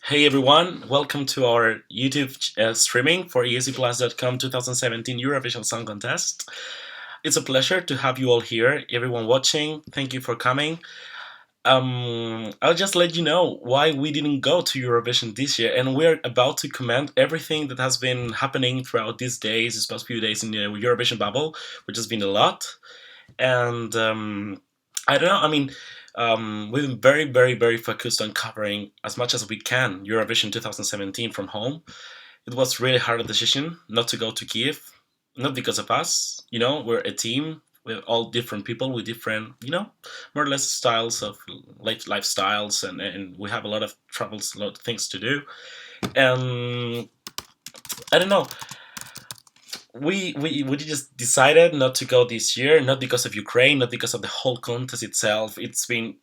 Hey everyone, welcome to our YouTube streaming for ESC+.com 2017 Eurovision Song Contest. It's a pleasure to have you all here, everyone watching. Thank you for coming. I'll just let you know why we didn't go to Eurovision this year, and we're about to comment everything that has been happening throughout these days, these past few days in the Eurovision bubble, which has been a lot. And I don't know. We've been very, very, very focused on covering as much as we can Eurovision 2017 from home. It was really hard a decision not to go to Kiev, not because of us. We're a team. We're all different people with different, more or less styles of lifestyles, and we have a lot of troubles, a lot of things to do. And I don't know. We just decided not to go this year, not because of Ukraine, not because of the whole contest itself. It's been,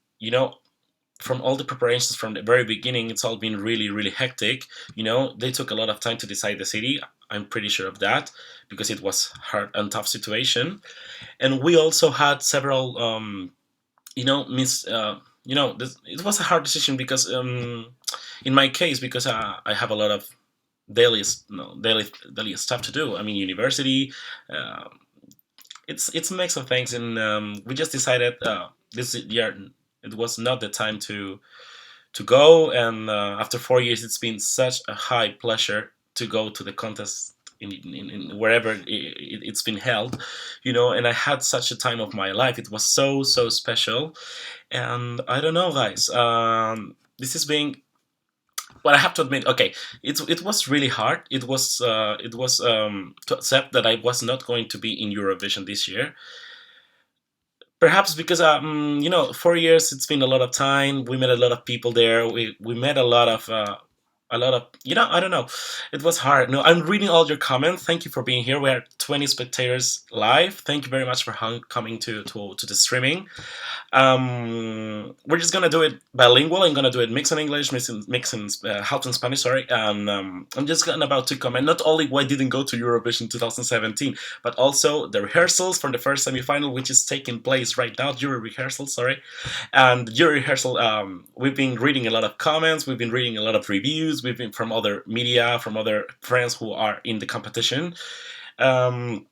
from all the preparations from the very beginning, it's all been really, really hectic. They took a lot of time to decide the city. I'm pretty sure of that because it was hard and tough situation, and we also had several, it was a hard decision because, in my case, because I have a lot of daily stuff to do. I mean, university. Uh, it's a mix of things, and we just decided this year it was not the time to go. And after 4 years, it's been such a high pleasure to go to the contest in wherever it's been held, And I had such a time of my life. It was so special, and I don't know, guys. This is being Well, I have to admit, okay, it was really hard. It was to accept that I was not going to be in Eurovision this year. Perhaps because 4 years, it's been a lot of time. We met a lot of people there. We met a lot of I don't know. It was hard. No, I'm reading all your comments. Thank you for being here. We are 20 spectators live. Thank you very much for coming to the streaming. We're just gonna do it bilingual. I'm gonna do it mix in English, half in Spanish. Sorry, and I'm just about to comment not only why I didn't go to Eurovision 2017, but also the rehearsals for the first semifinal, which is taking place right now. Jury rehearsal, sorry, and jury rehearsal. We've been reading a lot of comments. We've been reading a lot of reviews. We've been from other media, from other friends who are in the competition. Um,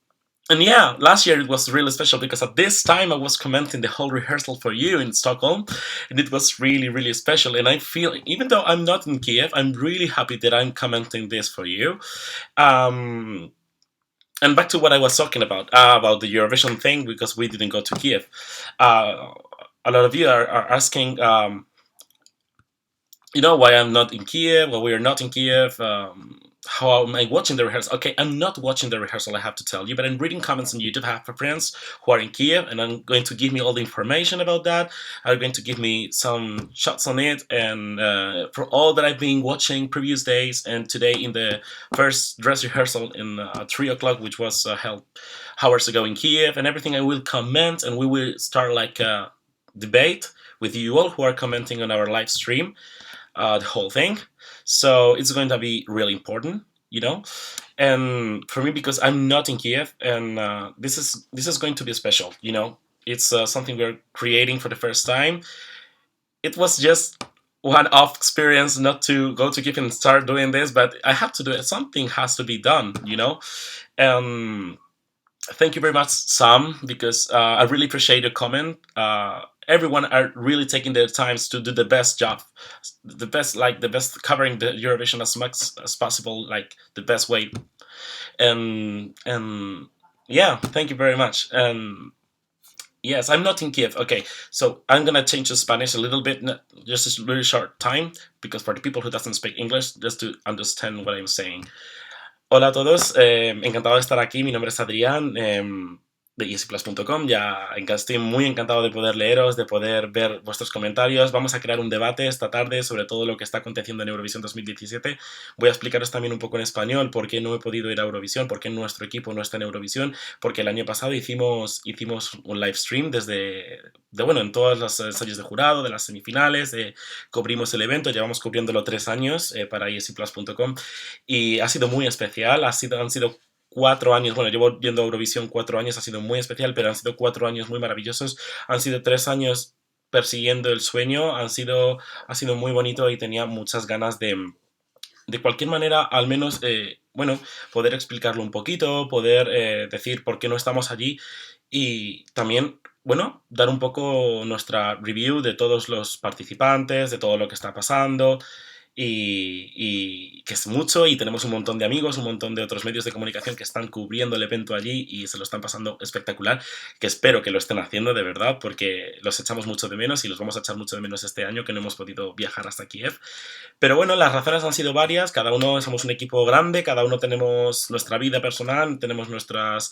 and yeah, last year it was really special because at this time I was commenting the whole rehearsal for you in Stockholm, and it was really, really special. And I feel, even though I'm not in Kiev, I'm really happy that I'm commenting this for you. Um, and back to what I was talking about the Eurovision thing, because we didn't go to Kiev. Uh, a lot of you are asking, why I'm not in Kiev, why we are not in Kiev. How am I watching the rehearsal? Okay, I'm not watching the rehearsal, I have to tell you, but I'm reading comments on YouTube. I have friends who are in Kiev, and I'm going to give me all the information about that. Are going to give me some shots on it, and for all that I've been watching previous days and today in the first dress rehearsal in 3 o'clock, which was held hours ago in Kiev, and everything, I will comment, and we will start like a debate with you all who are commenting on our live stream, the whole thing. So it's going to be really important, And for me, because I'm not in Kiev, and this is going to be special. It's something we're creating for the first time. It was just one-off experience not to go to Kiev and start doing this, but I have to do it. Something has to be done. Um, Thank you very much, Sam, because I really appreciate your comment. Everyone are really taking their times to do the best job, the best covering the Eurovision as much as possible, like the best way. And yeah, thank you very much. And yes, I'm not in Kiev. Okay, so I'm gonna change to Spanish a little bit, just a really short time, because for the people who doesn't speak English, just to understand what I'm saying. Hola a todos, encantado de estar aquí. Mi nombre es Adrián, de ESC+.com. Ya estoy muy encantado de poder leeros, de poder ver vuestros comentarios. Vamos a crear un debate esta tarde sobre todo lo que está aconteciendo en Eurovisión 2017. Voy a explicaros también un poco en español por qué no he podido ir a Eurovisión, por qué nuestro equipo no está en Eurovisión, porque el año pasado hicimos un live stream en todas las ensayos de jurado, de las semifinales, cubrimos el evento, llevamos cubriéndolo 3 años para ESC+.com, y ha sido muy especial. Han sido 4 años, bueno, llevo viendo Eurovisión 4 años, ha sido muy especial, pero han sido 4 años muy maravillosos. Han sido 3 años persiguiendo el sueño. Ha sido muy bonito y tenía muchas ganas de cualquier manera, al menos, bueno, poder explicarlo un poquito, poder decir por qué no estamos allí y también, bueno, dar un poco nuestra review de todos los participantes, de todo lo que está pasando y que es mucho y tenemos un montón de amigos, un montón de otros medios de comunicación que están cubriendo el evento allí y se lo están pasando espectacular, que espero que lo estén haciendo de verdad porque los echamos mucho de menos y los vamos a echar mucho de menos este año que no hemos podido viajar hasta Kiev. Pero bueno, las razones han sido varias, cada uno somos un equipo grande, cada uno tenemos nuestra vida personal, tenemos nuestras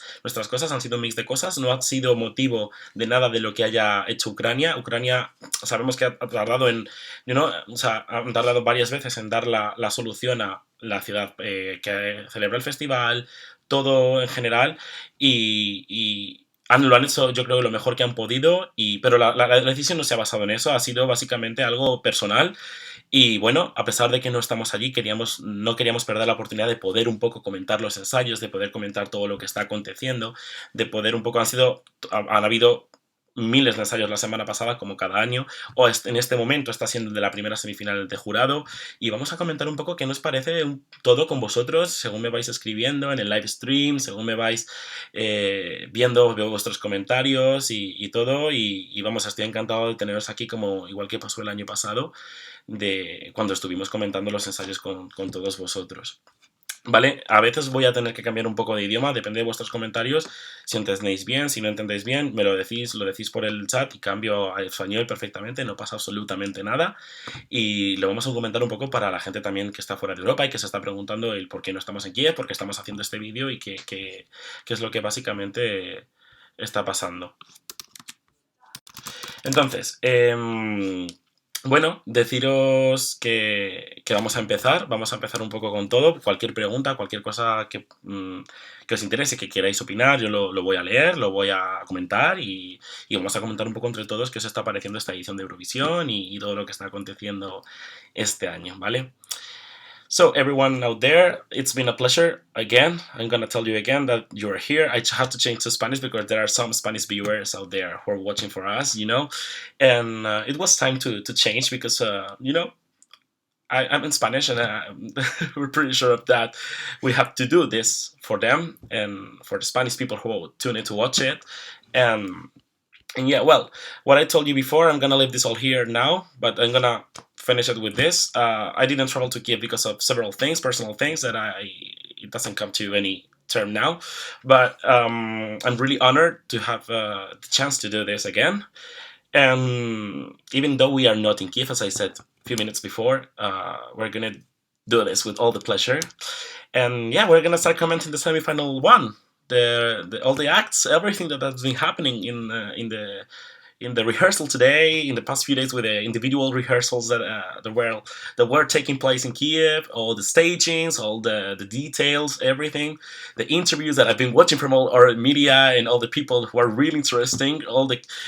cosas, han sido un mix de cosas, no ha sido motivo de nada de lo que haya hecho Ucrania. Ucrania sabemos que ha tardado o sea, han tardado varias veces en dar la solución a la ciudad que celebra el festival, todo en general, lo han hecho yo creo lo mejor que han podido, pero la decisión no se ha basado en eso, ha sido básicamente algo personal y bueno, a pesar de que no estamos allí, no queríamos perder la oportunidad de poder un poco comentar los ensayos, de poder comentar todo lo que está aconteciendo, de poder un poco, han habido miles de ensayos la semana pasada, como cada año, en este momento está siendo el de la primera semifinal de jurado, y vamos a comentar un poco qué nos parece todo con vosotros, según me vais escribiendo en el live stream, según me vais veo vuestros comentarios y todo, y vamos, estoy encantado de teneros aquí, como igual que pasó el año pasado, de cuando estuvimos comentando los ensayos con todos vosotros. ¿Vale? A veces voy a tener que cambiar un poco de idioma, depende de vuestros comentarios. Si entendéis bien, si no entendéis bien, me lo decís por el chat y cambio al español perfectamente, no pasa absolutamente nada. Y lo vamos a comentar un poco para la gente también que está fuera de Europa y que se está preguntando el por qué no estamos en Kiev, por qué estamos haciendo este vídeo y qué es lo que básicamente está pasando. Entonces, bueno, deciros que vamos a empezar un poco con todo, cualquier pregunta, cualquier cosa que os interese, que queráis opinar, yo lo voy a leer, lo voy a comentar y vamos a comentar un poco entre todos qué os está pareciendo esta edición de Eurovisión y todo lo que está aconteciendo este año, ¿vale? So everyone out there, it's been a pleasure again. I'm gonna tell you again that you're here. I have to change to Spanish because there are some Spanish viewers out there who are watching for us, and it was time to change because I'm in Spanish and we're pretty sure of that. We have to do this for them and for the Spanish people who tune in to watch it, and and yeah, well, what I told you before, I'm gonna leave this all here now, but I'm gonna finish it with this. I didn't travel to Kiev because of several things, personal things that it doesn't come to any term now, but I'm really honored to have the chance to do this again. And even though we are not in Kiev, as I said a few minutes before, we're gonna do this with all the pleasure. And yeah, we're gonna start commenting the semifinal one, all the acts, everything that has been happening in the rehearsal today, in the past few days with the individual rehearsals that were taking place in Kiev, all the stagings, all the details, everything, the interviews that I've been watching from all our media and all the people who are really interesting.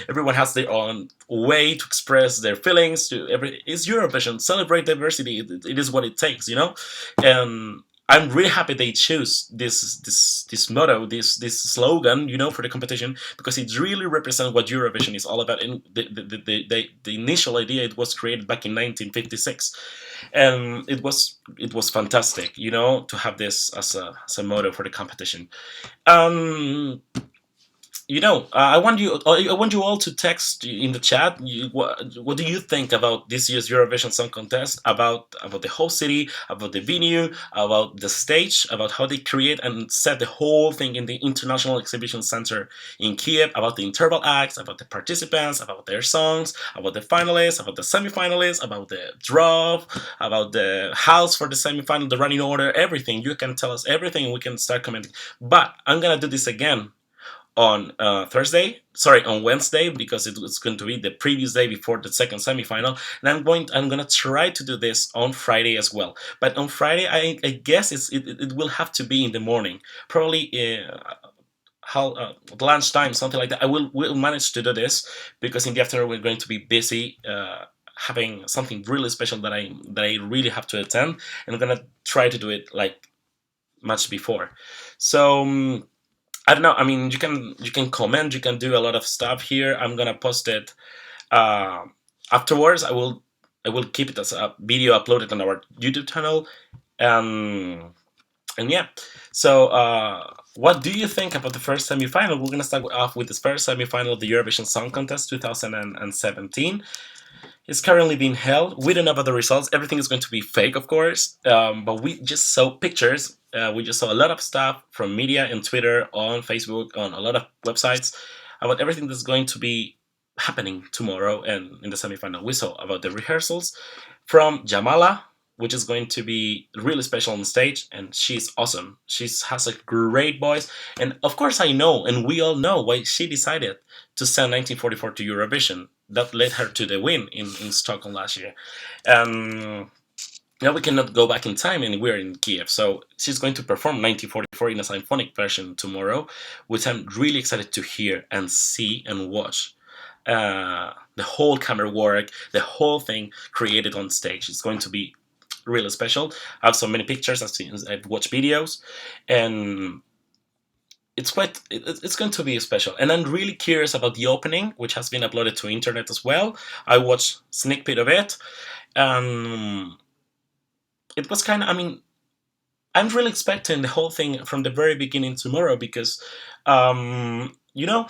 Everyone has their own way to express their feelings. It's Eurovision, celebrate diversity. It is what it takes, and I'm really happy they chose this motto, this slogan, for the competition because it really represents what Eurovision is all about. And the initial idea, it was created back in 1956, and it was fantastic, to have this as a motto for the competition. I want you all to text in the chat. What do you think about this year's Eurovision Song Contest? About the whole city, about the venue, about the stage, about how they create and set the whole thing in the International Exhibition Center in Kiev, about the interval acts, about the participants, about their songs, about the finalists, about the semifinalists, about the draw, about the house for the semifinal, the running order, everything. You can tell us everything and we can start commenting. But I'm gonna do this again on Wednesday, because it's going to be the previous day before the second semifinal, and I'm gonna try to do this on Friday as well. But on Friday, I guess it will have to be in the morning, probably lunchtime, something like that. We'll manage to do this because in the afternoon we're going to be busy. Having something really special that I really have to attend, and I'm gonna try to do it like much before. So I don't know. I mean, you can comment. You can do a lot of stuff here. I'm gonna post it Uh, Afterwards, I will keep it as a video uploaded on our YouTube channel. Um, and yeah, so what do you think about the first semifinal? We're gonna start off with this first semifinal of the Eurovision Song Contest 2017. It's currently being held. We don't know about the results. Everything is going to be fake, of course. But we just saw pictures. We just saw a lot of stuff from media and Twitter, on Facebook, on a lot of websites about everything that's going to be happening tomorrow and in the semifinal. We saw about the rehearsals from Jamala, which is going to be really special on stage, and she's awesome. She has a great voice, and of course, I know, and we all know why she decided to send 1944 to Eurovision. That led her to the win in Stockholm last year. Now we cannot go back in time, and we're in Kiev. So she's going to perform 1944 in a symphonic version tomorrow, which I'm really excited to hear and see and watch. The whole camera work, the whole thing created on stage. It's going to be really special. I have so many pictures. I've watched videos, and it's going to be special. And I'm really curious about the opening, which has been uploaded to internet as well. I watched sneak peek of it. It was kind of, I mean, I'm really expecting the whole thing from the very beginning tomorrow, because you know,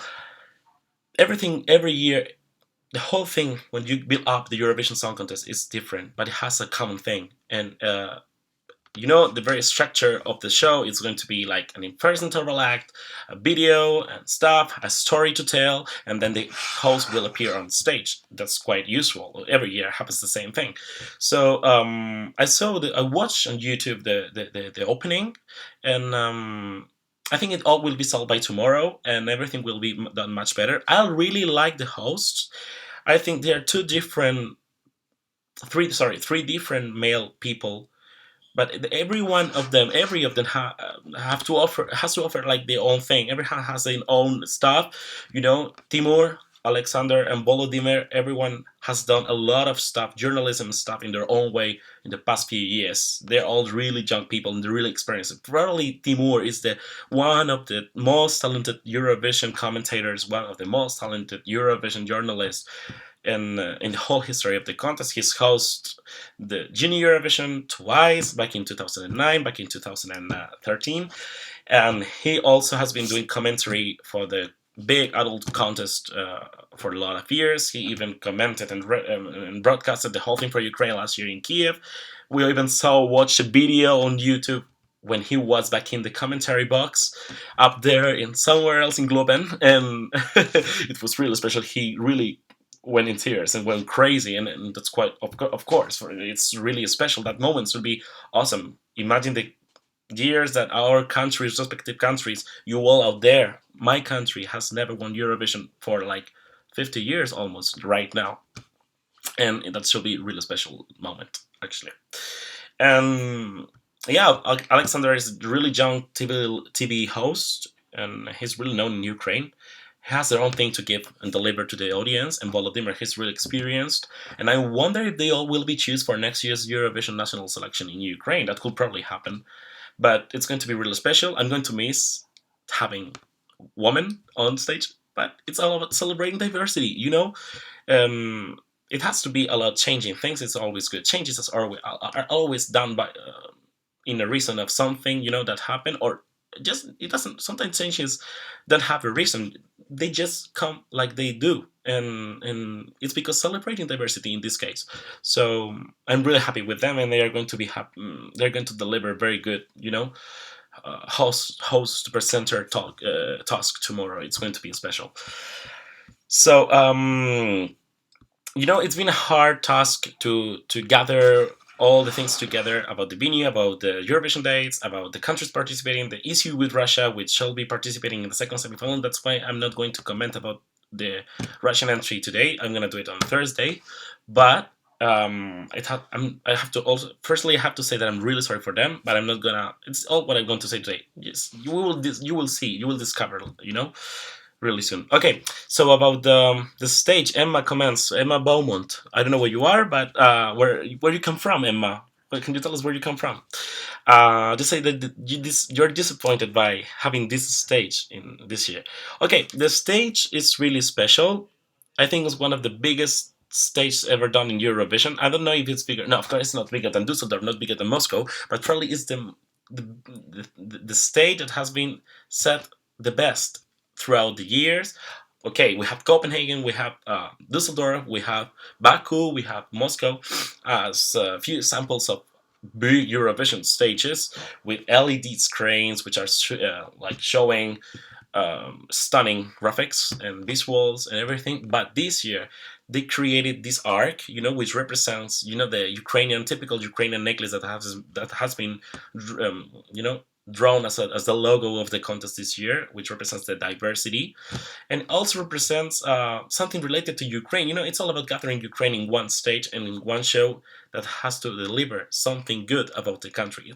everything every year, the whole thing when you build up the Eurovision Song Contest is different, but it has a common thing. And the very structure of the show is going to be like an first interval act, a video and stuff, a story to tell, and then the host will appear on stage. That's quite useful. Every year happens the same thing. So I watched on YouTube the opening, and I think it all will be solved by tomorrow, and everything will be done much better. I really like the hosts. I think there are three different male people, but every of them has to offer like their own thing. Everyone has their own stuff. Timur, Alexander, and Volodymyr, everyone has done a lot of stuff, journalism stuff, in their own way in the past few years. They're all really young people and they're really experienced. Probably Timur is the one of the most talented Eurovision commentators, one of the most talented Eurovision journalists in the whole history of the contest. He's hosted the Junior Eurovision twice, back in 2009, back in 2013, and he also has been doing commentary for the big adult contest for a lot of years. He even commented and broadcasted the whole thing for Ukraine last year in Kiev. We even watched a video on YouTube when he was back in the commentary box up there in somewhere else in Globen, and it was really special. He really went in tears and went crazy, and that's quite of course, it's really special. That moments will be awesome. Imagine the years that our countries, respective countries, you all out there, my country has never won Eurovision for like 50 years almost right now, and that should be a really special moment actually. And yeah, Alexander is a really young TV host, and he's really known in Ukraine, has their own thing to give and deliver to the audience, and Volodymyr is really experienced. And I wonder if they all will be chosen for next year's Eurovision national selection in Ukraine. That could probably happen, but it's going to be really special. I'm going to miss having women on stage, but it's all about celebrating diversity. It has to be a lot changing things. It's always good. Changes are always done by in a reason of something that happened, or just it doesn't. Sometimes changes don't have a reason. They just come like they do, and it's because celebrating diversity in this case. So I'm really happy with them, and they are going to be happy. They're going to deliver very good, host presenter task tomorrow. It's going to be special. So it's been a hard task to gather all the things together about the venue, about the Eurovision dates, about the countries participating, the issue with Russia, which shall be participating in the second semifinal. That's why I'm not going to comment about the Russian entry today. I'm going to do it on Thursday. But I have to also, firstly, I have to say that I'm really sorry for them, but I'm not gonna. It's all what I'm going to say today. Yes, you will see, you will discover, really soon. Okay, so about the stage, Emma comments. Emma Beaumont. I don't know where you are, but where you come from, Emma? Can you tell us where you come from? Just say that you're disappointed by having this stage in this year. Okay, the stage is really special. I think it's one of the biggest stages ever done in Eurovision. I don't know if it's bigger. No, of course it's not bigger than Düsseldorf, not bigger than Moscow, but probably it's the stage that has been set the best throughout the years. Okay, we have Copenhagen, we have Düsseldorf, we have Baku, we have Moscow as a few examples of big Eurovision stages with LED screens, which are like showing stunning graphics and visuals and everything. But this year, they created this arc, which represents, the Ukrainian typical Ukrainian necklace that has been, drawn as the logo of the contest this year, which represents the diversity, and it also represents something related to Ukraine. It's all about gathering Ukraine in one stage and in one show that has to deliver something good about the country.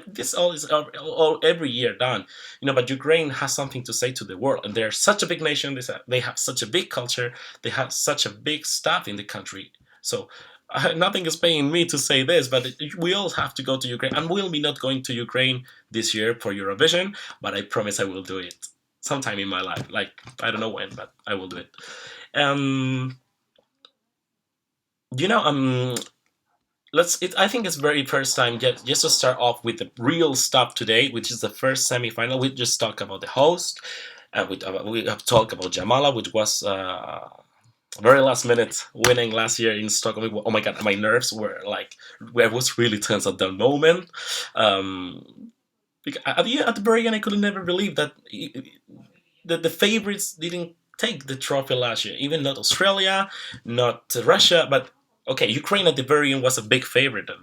This all is all every year done, but Ukraine has something to say to the world, and they're such a big nation. They have such a big culture. They have such a big staff in the country. So nothing is paying me to say this, but we all have to go to Ukraine, and we'll be not going to Ukraine this year for Eurovision, but I promise I will do it sometime in my life. Like, I don't know when, but I will do it. Um, you know, I think it's very first time just to start off with the real stuff today, which is the first semifinal. We just talk about the host. We have talked about Jamala, which was very last minute winning last year in Stockholm. Oh my god, my nerves were like, I was really tense at that moment. Because at the very end, I could never believe that the favorites didn't take the trophy last year. Even not Australia, not Russia, but okay, Ukraine at the very end was a big favorite, a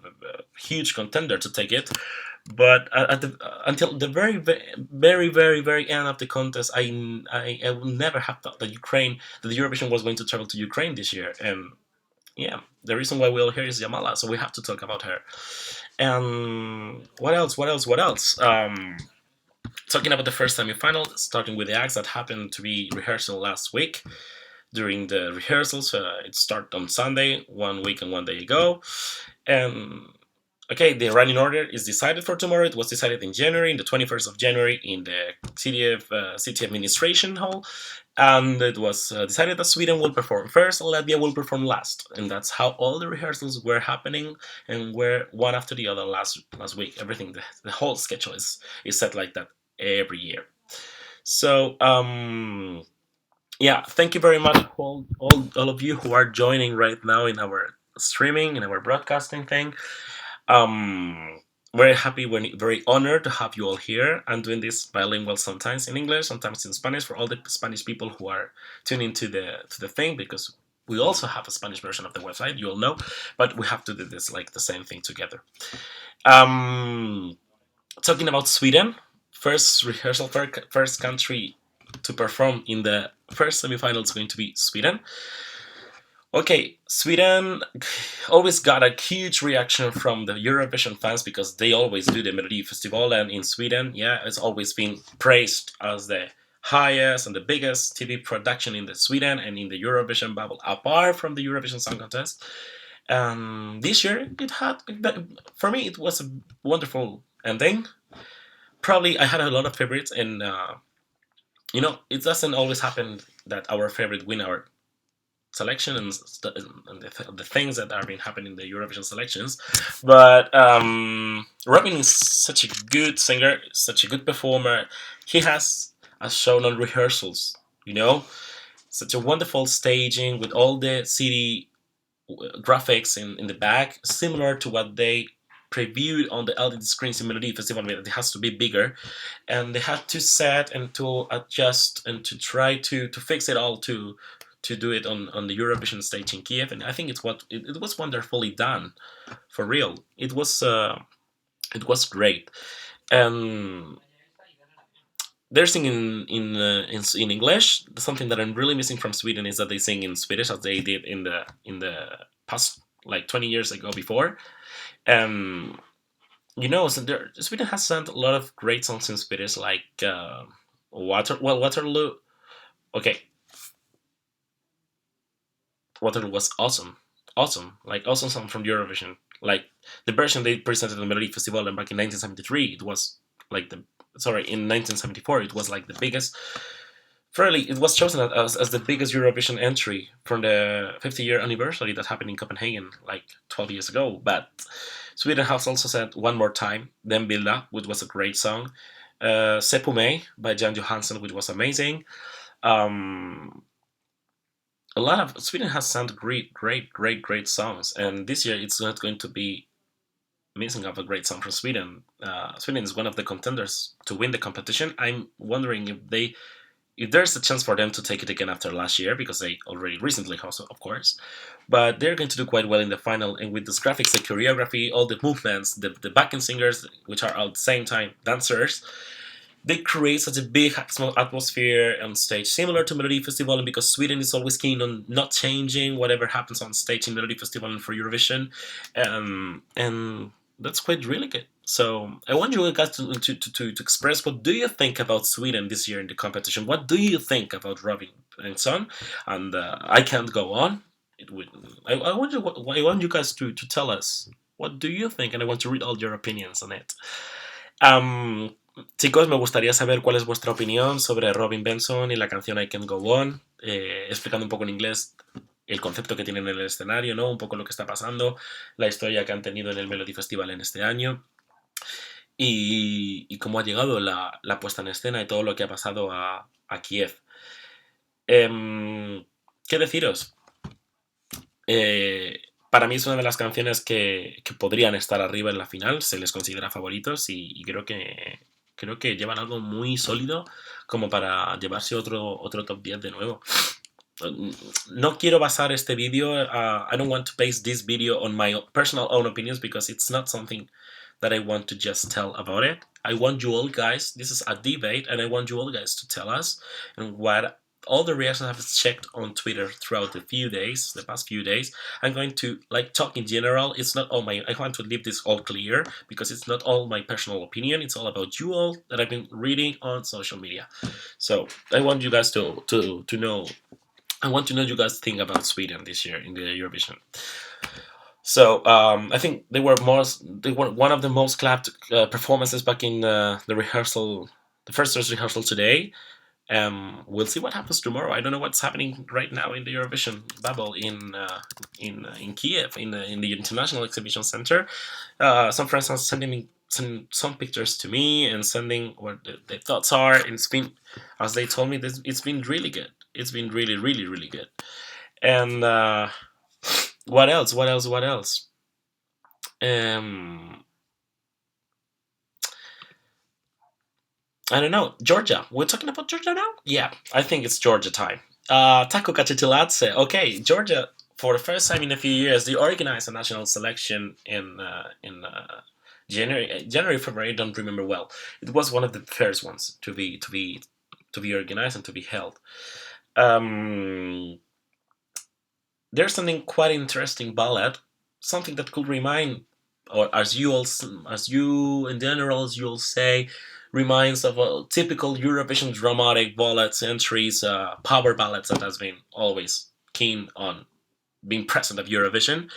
huge contender to take it. But until the very end of the contest, I would never have thought that the Eurovision was going to travel to Ukraine this year. And yeah, the reason why we're all here is Jamala, so we have to talk about her. And what else? What else? What else? Talking about the first semi-final, starting with the acts that happened to be rehearsal last week. During the rehearsals, it started on Sunday, 1 week and 1 day ago, and okay, the running order is decided for tomorrow. It was decided in January, in the 21st of January, in the city administration hall, and it was decided that Sweden will perform first, and Latvia will perform last, and that's how all the rehearsals were happening, and were one after the other last week. Everything, the whole schedule is set like that every year. So yeah, thank you very much, all of you who are joining right now in our streaming, in our broadcasting thing. Um, very happy, very honored to have you all here. I'm doing this bilingual, sometimes in English, sometimes in Spanish, for all the Spanish people who are tuning to the thing, because we also have a Spanish version of the website, you all know, but we have to do this like the same thing together. Talking about Sweden, first rehearsal, first country to perform in the first semifinal is going to be Sweden. Okay, Sweden always got a huge reaction from the Eurovision fans, because they always do the Melody Festival, and in Sweden, yeah, it's always been praised as the highest and the biggest TV production in the Sweden and in the Eurovision bubble, apart from the Eurovision Song Contest. This year, for me, it was a wonderful ending. Probably, I had a lot of favorites, and it doesn't always happen that our favorite win our selection and the things that have been happening in the Eurovision selections. But Robin is such a good singer, such a good performer. He has, as shown on rehearsals, such a wonderful staging with all the city graphics in the back, similar to what they previewed on the LED screens in Melody Festival. It has to be bigger, and they had to set and to adjust and to try to fix it all to do it on the Eurovision stage in Kiev, and I think it was wonderfully done, for real. It was great. And they're singing in English. Something that I'm really missing from Sweden is that they sing in Swedish, as they did in the past, like 20 years ago before. And Sweden has sent a lot of great songs in Swedish, like Waterloo. Okay, Waterloo was awesome, awesome, like awesome song from Eurovision. Like the version they presented at the Melody Festival, and back in 1973, it was like in 1974, it was like the biggest fairly, it was chosen as the biggest Eurovision entry from the 50-year anniversary that happened in Copenhagen like 12 years ago. But Sweden has also said one more time, Den Bilda, which was a great song. Sepume by Jan Johansson, which was amazing. Um, a lot of Sweden has sung great songs, and this year it's not going to be missing of a great song from Sweden. Sweden is one of the contenders to win the competition. I'm wondering if there's a chance for them to take it again after last year, because they already recently also, of course, but they're going to do quite well in the final. And with this graphics, the choreography, all the movements, the backing singers, which are at the same time dancers, they create such a big atmosphere on stage, similar to Melody Festival. And because Sweden is always keen on not changing whatever happens on stage in Melody Festival and for Eurovision, and that's quite really good. So I want you guys to express, what do you think about Sweden this year in the competition? What do you think about Robin and Son? And I can't go on. It would. I want you guys to tell us, what do you think, and I want to read all your opinions on it. Um, Chicos, me gustaría saber cuál es vuestra opinión sobre Robin Benson y la canción I Can Go On, explicando un poco en inglés el concepto que tienen en el escenario, ¿no? Un poco lo que está pasando, la historia que han tenido en el Melody Festival en este año y cómo ha llegado la puesta en escena y todo lo que ha pasado a Kiev. ¿Qué deciros? Para mí es una de las canciones que podrían estar arriba en la final, se les considera favoritos y creo que llevan algo muy sólido como para llevarse otro top 10 de nuevo. No quiero basar este vídeo, I don't want to base this video on my personal own opinions, because it's not something that I want to just tell about it. I want you all guys, this is a debate, and I want you all guys to tell us, and what all the reactions I've checked on Twitter throughout the past few days. I'm going to talk in general. It's not all I want to leave this all clear, because it's not all my personal opinion. It's all about you all that I've been reading on social media. So I want you guys to know. I want to know you guys think about Sweden this year in the Eurovision. So I think they were one of the most clapped performances back in the rehearsal, the first rehearsal today. We'll see what happens tomorrow. I don't know what's happening right now in the Eurovision bubble in Kiev, in the International Exhibition Center. Some friends are sending me some pictures to me and sending what their thoughts are. And it's been, as they told me, it's been really good. It's been really, really, really good. And what else? I don't know. Georgia. We're talking about Georgia now? Yeah, I think it's Georgia time. Taco Kachetilatse. Okay, Georgia, for the first time in a few years, they organized a national selection in January, February. I don't remember well. It was one of the first ones to be organized and to be held. There's something quite interesting ballad, something that could remind, or as you in general, as you all say, reminds of a typical Eurovision dramatic ballads entries, power ballads that has been always keen on being present at Eurovision.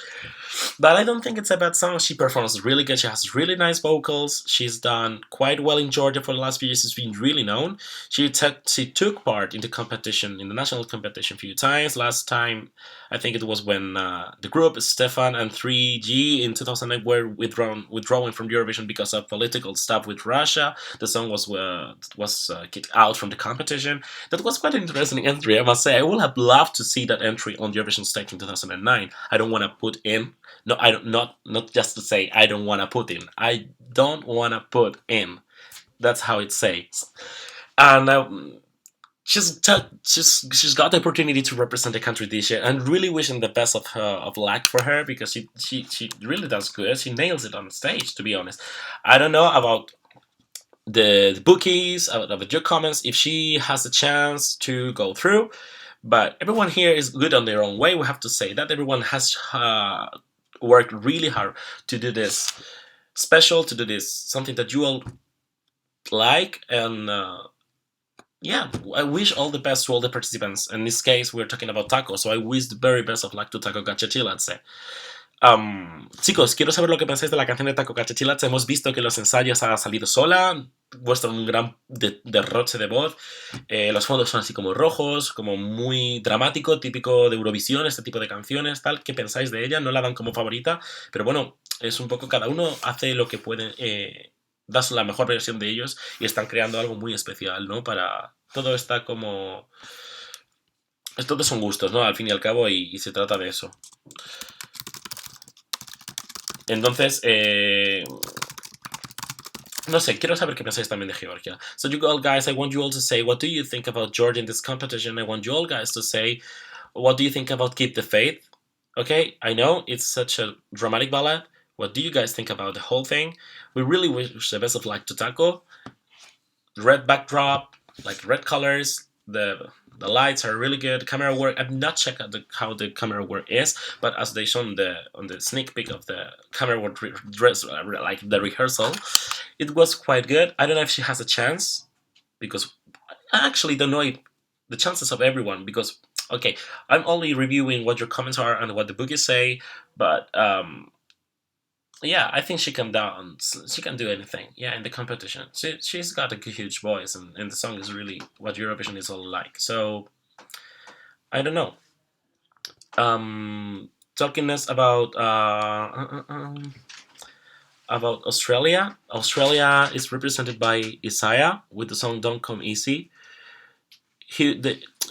But I don't think it's a bad song. She performs really good. She has really nice vocals. She's done quite well in Georgia for the last few years. She's been really known. She took part in the national competition a few times. Last time, I think it was when the group Stefan and 3G in 2009 were withdrawing from Eurovision because of political stuff with Russia. The song was kicked out from the competition. That was quite an interesting entry, I must say. I would have loved to see that entry on the Eurovision stage in 2009. I don't want to put in. No, I don't. Not just to say I don't want to put in. I don't want to put in. That's how it says. And she's got the opportunity to represent the country this year, and really wishing the best of luck for her, because she really does good. She nails it on stage. To be honest, I don't know about the bookies, about your comments, if she has a chance to go through. But everyone here is good on their own way. We have to say that everyone has worked really hard to do this special, to do this something that you all like. And yeah, I wish all the best to all the participants. In this case, we're talking about Taco, so I wish the very best of luck to Taco Gachachilatse. Chicos, quiero saber lo que pensáis de la canción de Taco Gachachilatse. Hemos visto que los ensayos ha salido sola. muestran un gran derroche de voz. Los fondos son así como rojos, como muy dramático, típico de Eurovisión, este tipo de canciones, tal. ¿Qué pensáis de ella? No la dan como favorita, pero bueno, es un poco cada uno hace lo que puede, das la mejor versión de ellos y están creando algo muy especial, ¿no? Para todo está como... Todos son gustos, ¿no? Al fin y al cabo, y se trata de eso. Entonces, no sé, quiero saber qué pensáis también de Georgia. So you all guys, I want you all to say, what do you think about Georgia in this competition? I want you all guys to say, what do you think about Keep the Faith? Okay, I know it's such a dramatic ballad. What do you guys think about the whole thing? We really wish the best of luck to Taco. Red backdrop, like red colors. The lights are really good. Camera work. I've not checked out how the camera work is, but as they show on the sneak peek of the camera work dress, like the rehearsal, it was quite good. I don't know if she has a chance because I actually don't know if the chances of everyone because okay, I'm only reviewing what your comments are and what the bookies say, but yeah, I think she can dance. She can do anything. Yeah, in the competition, she's got a huge voice, and the song is really what Eurovision is all like. So I don't know. Talking us about Australia. Australia is represented by Isaiah with the song "Don't Come Easy." He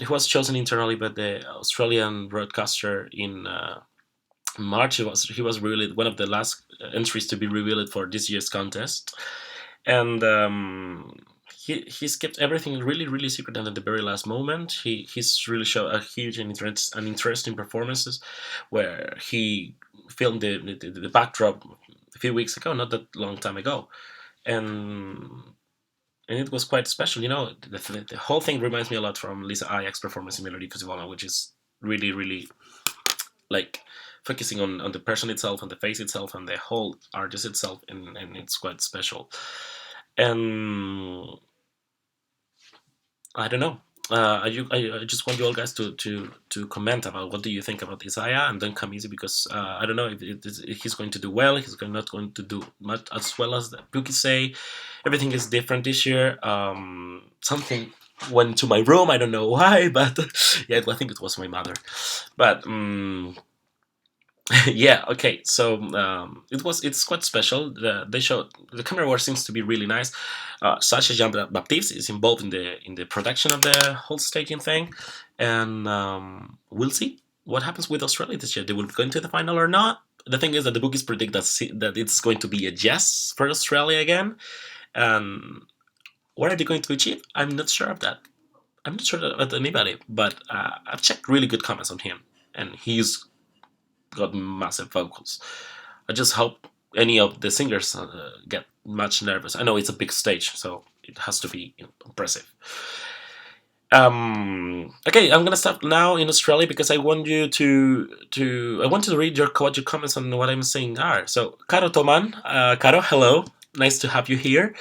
was chosen internally by the Australian broadcaster in March. He was revealed one of the last entries to be revealed for this year's contest, and he's kept everything really really secret until the very last moment. He's really showed a huge and interesting performances, where he filmed the backdrop a few weeks ago, not that long time ago, and it was quite special. The whole thing reminds me a lot from Lisa Ajax's performance in Melody Festival, which is really really like focusing on the person itself and the face itself and the whole artist itself, and it's quite special. And I don't know. I just want you all guys to comment about what do you think about Isaiah and then come easy because I don't know if he's going to do well. He's not going to do much as well as the bookies say. Everything is different this year. Something went to my room. I don't know why, but yeah, I think it was my mother. But yeah, okay. So it's quite special. The camera work seems to be really nice. Sasha Jean Baptiste is involved in the production of the whole staging thing, and we'll see what happens with Australia this year. They will go into the final or not. The thing is that the bookies predict that it's going to be a yes for Australia again, and what are they going to achieve? I'm not sure of that. I'm not sure about anybody, but I've checked really good comments on him, and he's got massive vocals. I just hope any of the singers get much nervous. I know it's a big stage, so it has to be impressive. Okay, I'm gonna stop now in Australia because I want you I want to read what your comments on what I'm saying are. So, Caro Toman, Caro, hello, nice to have you here.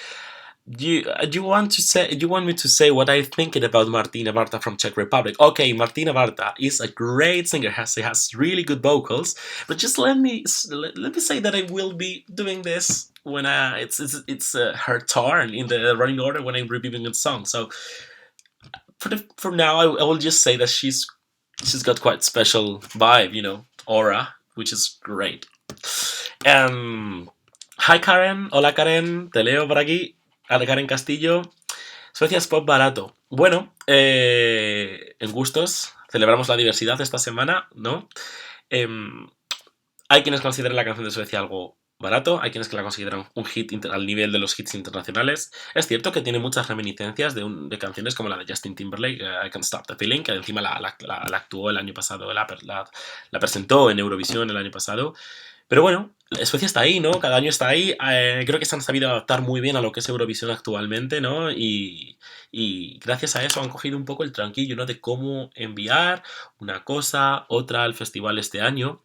Do you want me to say what I'm thinking about Martina Barta from Czech Republic? Okay, Martina Barta is a great singer. She has really good vocals. But just let me say that I will be doing this when it's her turn in the running order when I'm reviewing a song. So for now, I will just say that she's got quite special vibe, aura, which is great. Hi Karen, hola Karen, te leo por aquí. Karen Castillo, Suecia es pop barato. Bueno, en gustos, celebramos la diversidad esta semana, ¿no? Hay quienes consideran la canción de Suecia algo barato, hay quienes que la consideran un hit al nivel de los hits internacionales. Es cierto que tiene muchas reminiscencias de canciones como la de Justin Timberlake, I Can't Stop the Feeling, que encima la actuó el año pasado, la presentó en Eurovisión el año pasado. Pero bueno, Suecia está ahí, ¿no? Cada año está ahí. Creo que se han sabido adaptar muy bien a lo que es Eurovisión actualmente, ¿no? Y gracias a eso han cogido un poco el tranquillo, ¿no? De cómo enviar una cosa, otra al festival este año.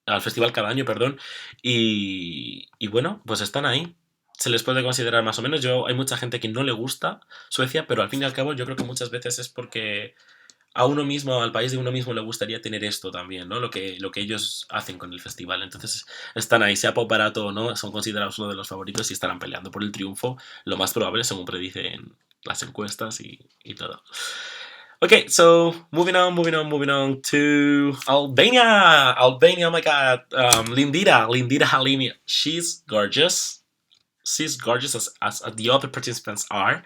Al festival cada año, perdón. Y bueno, pues están ahí. Se les puede considerar más o menos. Hay mucha gente que no le gusta Suecia, pero al fin y al cabo yo creo que muchas veces es porque a uno mismo, al país de uno mismo le gustaría tener esto también, ¿no? Lo que ellos hacen con el festival. Entonces están ahí, sea pop barato o no, son considerados uno de los favoritos y estarán peleando por el triunfo, lo más probable, según predicen las encuestas y todo. Okay, so moving on to Albania. Albania, oh my god. Lindita Halimi. She's gorgeous. She's gorgeous as the other participants are.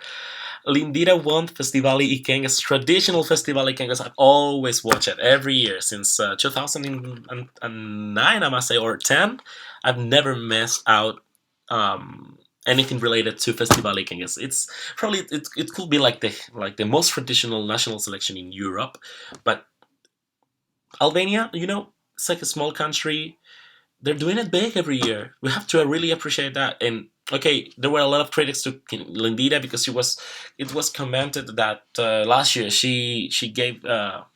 Lindita won Festivali Ikengas, traditional Festivali Ikengas. I've always watched it every year since 2009, I must say, or 10. I've never missed out anything related to Festivali Ikengas. It's probably it could be like the most traditional national selection in Europe, but Albania, it's like a small country. They're doing it big every year. We have to really appreciate that. And okay, there were a lot of critics to Lindita because it was commented that last year she gave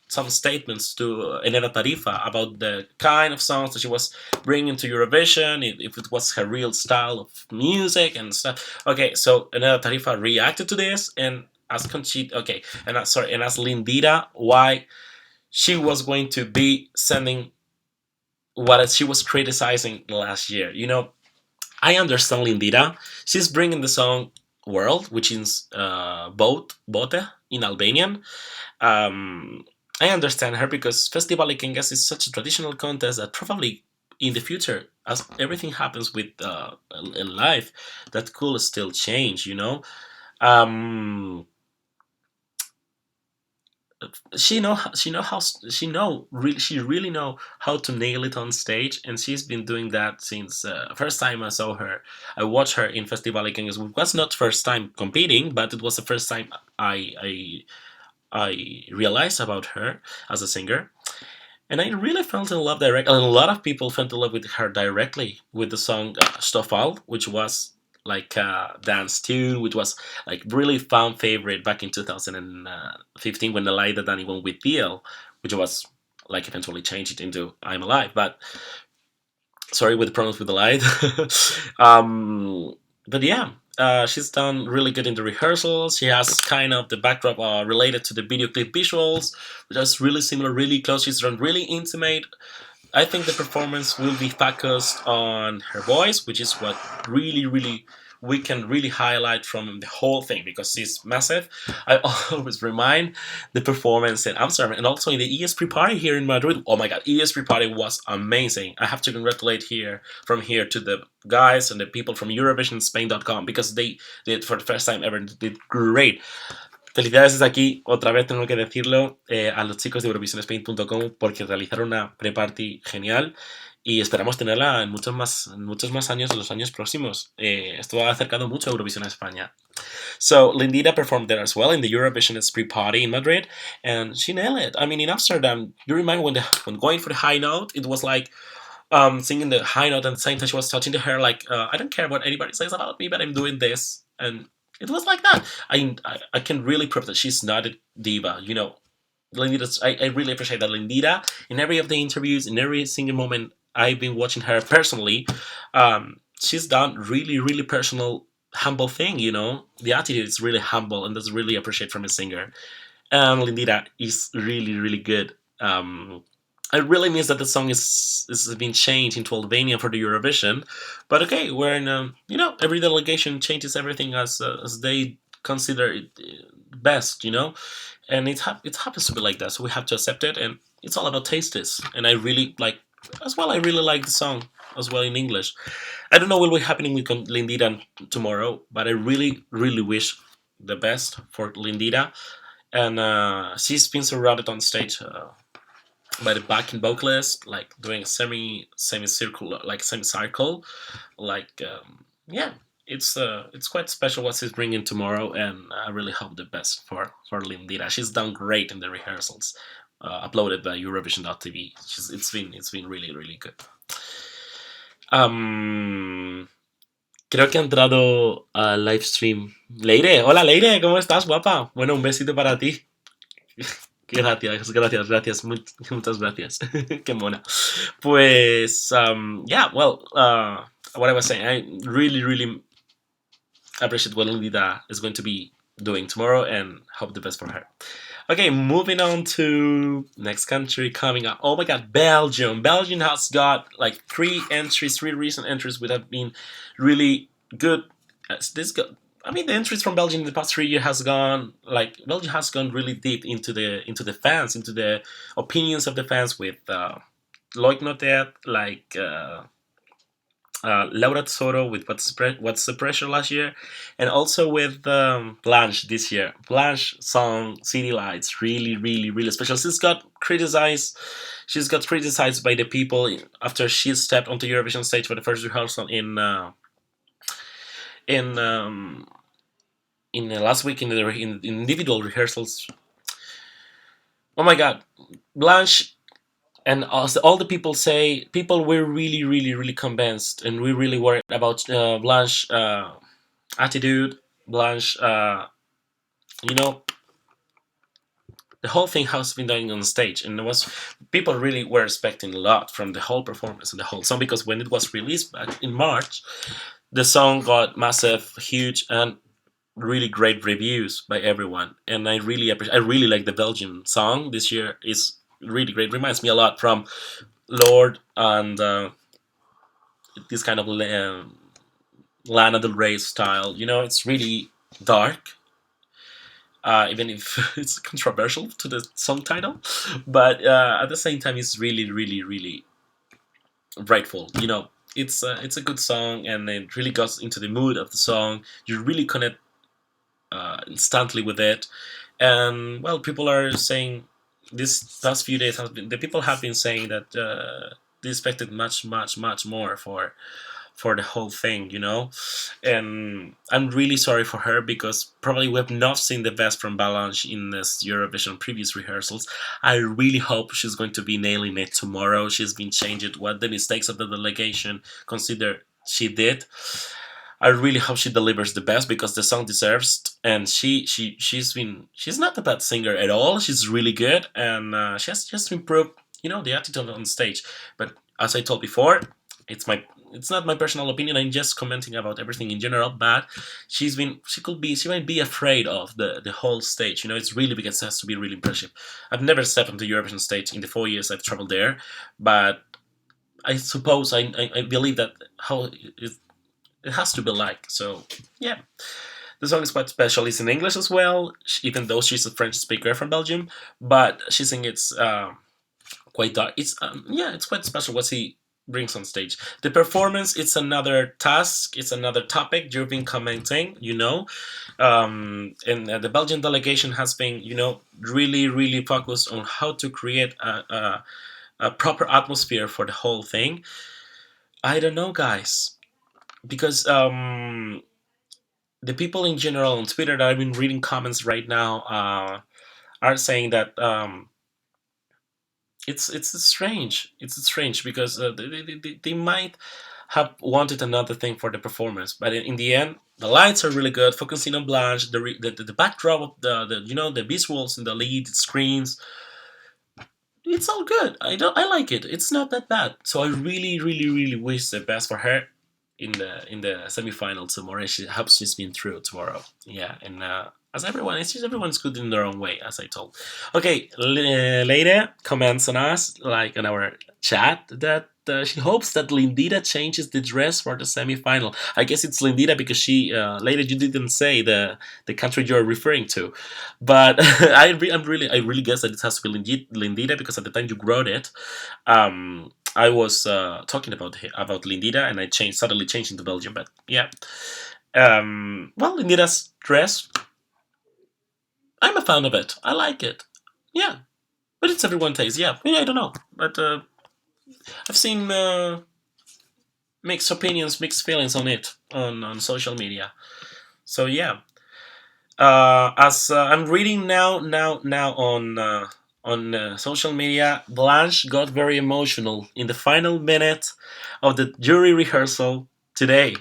some statements to Enera Tarifa about the kind of songs that she was bringing to Eurovision, if it was her real style of music and stuff. Okay, so Enera Tarifa reacted to this and asked Conchita, okay, and asked Lindita why she was going to be sending what she was criticizing last year. I understand Lindita. She's bringing the song World, which is bote in Albanian. Um, I understand her because Festival Ikengas is such a traditional contest that probably in the future, as everything happens with in life, that could still change. Um, she really know how to nail it on stage, and she's been doing that since first time I saw her. I watched her in Festival Ikengas. It was not first time competing, but it was the first time I realized about her as a singer, and I really fell in love directly. And a lot of people fell in love with her directly with the song Stoffal, which was like a dance tune, which was like really fan favorite back in 2015 when Elaida Dani went with Deal, which was like eventually changed it into I'm Alive. But sorry with the problems with the light. But yeah, she's done really good in the rehearsals. She has kind of the backdrop related to the video clip visuals, which is really similar, really close. She's done really intimate. I think the performance will be focused on her voice, which is what really, really we can really highlight from the whole thing because she's massive. I always remind the performance in Amsterdam and also in the ESP party here in Madrid. Oh my god, ESP party was amazing. I have to congratulate from here to the guys and the people from EurovisionSpain.com because they did for the first time ever did great. Felicidades desde aquí, otra vez tengo que decirlo, a los chicos de EurovisionSpain.com porque realizaron una pre-party genial y esperamos tenerla en muchos más años, en los años próximos. Esto ha acercado mucho a Eurovisión a España. So Lindita performed there as well in the Eurovision pre-party in Madrid, and she nailed it. I mean, in Amsterdam, you remember when going for the high note, it was like singing the high note and at the same time she was touching the hair like, I don't care what anybody says about me, but I'm doing this. And it was like that. I can really prove that she's not a diva. Lindita. I really appreciate that Lindita in every of the interviews, in every single moment I've been watching her personally. She's done really, really personal, humble thing. The attitude is really humble, and that's really appreciate from a singer. And Lindita is really, really good. I really miss that the song is being changed into Albania for the Eurovision, but okay, we're in every delegation changes everything as they consider it best, and it happens to be like that, so we have to accept it, and it's all about tastes. And I really like as well. I really like the song as well in English. I don't know what will be happening with Lindita tomorrow, but I really, really wish the best for Lindita, and she's been surrounded on stage. By the backing vocalist, like doing a semicircle, like semicircle, like yeah, it's quite special what she's bringing tomorrow, and I really hope the best for Lindita. She's done great in the rehearsals, uploaded by Eurovision.tv. It's been really really good. Creo que ha entrado al live stream Leire. Hola Leire, ¿cómo estás, guapa? Bueno, un besito para ti. Gracias, muchas gracias. Qué mona. Pues, yeah, well, what I was saying, I really, really appreciate what Lindita is going to be doing tomorrow, and hope the best for her. Okay, moving on to next country coming up. Oh my God, Belgium. Belgium has got like three recent entries which have been really good. This go, I mean, the entries from Belgium in the past 3 years has gone like Belgium has gone really deep into the fans, into the opinions of the fans with Loic Notet, like Laura Tesoro with What's the Pressure last year, and also with Blanche this year. Blanche song City Lights, really, really, really special. She's got criticized by the people after she stepped onto Eurovision stage for the first rehearsal in last week in individual rehearsals. Oh my God, Blanche. And all the people were really, really, really convinced, and we really worried about Blanche attitude, Blanche. You know, the whole thing has been done on stage, and it was people really were expecting a lot from the whole performance and the whole song because when it was released back in March, the song got massive, huge, and really great reviews by everyone. And I really appreciate. I really like the Belgian song this year. Is really great. Reminds me a lot from Lord and this kind of Lana Del Rey style. You know, it's really dark, even if it's controversial to the song title. But at the same time, it's really, really, really rightful. You know, it's a good song, and it really goes into the mood of the song. You really connect instantly with it, and well, people are saying this past few days the people have been saying that they expected much, much, much more for the whole thing, you know. And I'm really sorry for her because probably we have not seen the best from Balanche in this Eurovision previous rehearsals. I really hope she's going to be nailing it tomorrow. She's been changed what the mistakes of the delegation consider she did. I really hope she delivers the best because the song deserves. And she's not a bad singer at all. She's really good, and she has just to improve, you know, the attitude on stage. But as I told before, it's not my personal opinion. I'm just commenting about everything in general. But she might be afraid of the whole stage. You know, it's really because it has to be really impressive. I've never stepped on the Eurovision stage in the 4 years I've traveled there, but I suppose I believe that how it has to be like. So yeah, the song is quite special. It's in English as well, even though she's a French speaker from Belgium. But she sings it's quite dark. It's quite special what he brings on stage. The performance, it's another task. It's another topic you've been commenting. You know, and the Belgian delegation has been, you know, really, really focused on how to create a proper atmosphere for the whole thing. I don't know, guys, because the people in general on Twitter that I've been reading comments right now are saying that it's strange. It's strange because they might have wanted another thing for the performance, but in the end, the lights are really good. Focusing on Blanche, the backdrop of the you know the visuals in the lead screens, it's all good. I like it. It's not that bad. So I really, really, really wish the best for her in the semifinal tomorrow. She hopes she's been through tomorrow. Yeah, and as everyone, it's just everyone's good in their own way, as I told. Okay, later comments on us, like on our chat, that she hopes that Lindita changes the dress for the semifinal. I guess it's Lindita because she later you didn't say the country you're referring to, but I really guess that it has to be Lindita because at the time you wrote it, I was talking about Lindita, and I suddenly changed into Belgium. But yeah, well, Lindita's dress, I'm a fan of it. I like it. Yeah, but it's everyone taste. Yeah, I don't know, but I've seen mixed opinions, mixed feelings on it on social media. So yeah, as I'm reading now on social media, Blanche got very emotional in the final minute of the jury rehearsal today.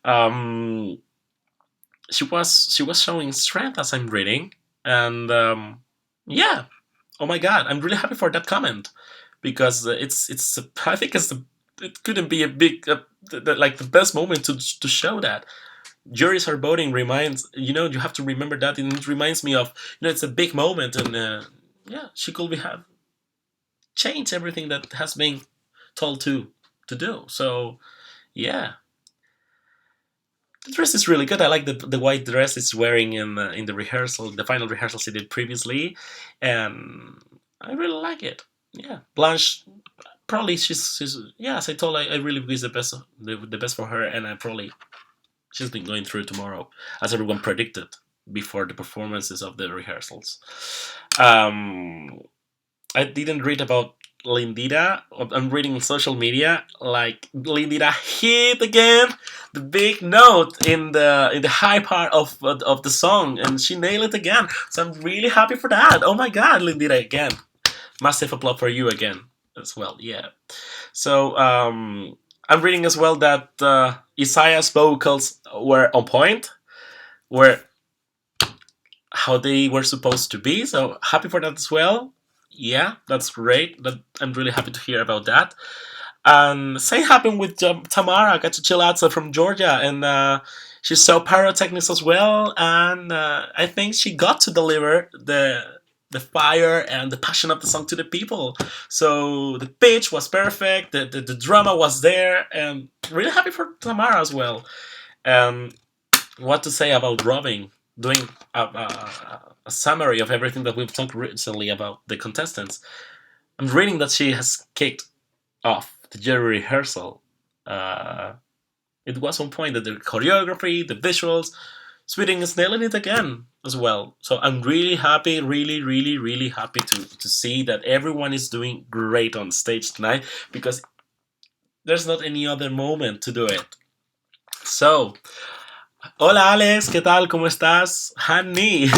Um, she was showing strength as I'm reading, and yeah, oh my god, I'm really happy for that comment because it's I think it couldn't be a big like the best moment to show that. juries are voting reminds, you have to remember that, and it reminds me of, it's a big moment, and yeah, she could be have changed everything that has been told to do. So yeah, the dress is really good. I like the white dress it's wearing in the rehearsal, the final rehearsal she did previously, and I really like it. Yeah, Blanche, probably she's yeah. As I told, I really wish the best for her, and I probably she's been going through tomorrow, as everyone predicted before the performances of the rehearsals. Um, I didn't read about Lindita. I'm reading on social media like Lindita hit again the big note in the high part of the song, and she nailed it again. So I'm really happy for that. Oh my God, Lindita again! Massive applause for you again as well. Yeah. So I'm reading as well that Isaiah's vocals were on point, were how they were supposed to be. So happy for that as well. Yeah, that's great. I'm really happy to hear about that. And same happened with Tamara Gachichelata from Georgia, and she's so pyrotechnics as well. And I think she got to deliver the fire and the passion of the song to the people. So the pitch was perfect, the drama was there, and really happy for Tamara as well. And what to say about Robin? Doing a summary of everything that we've talked recently about the contestants. I'm reading that she has kicked off the jury rehearsal. Uh, it was on point that the choreography, the visuals, Sweden is nailing it again as well. So I'm really happy, really, really, really happy to see that everyone is doing great on stage tonight, because there's not any other moment to do it. So, hola Alex, ¿qué tal? ¿Cómo estás? Honey.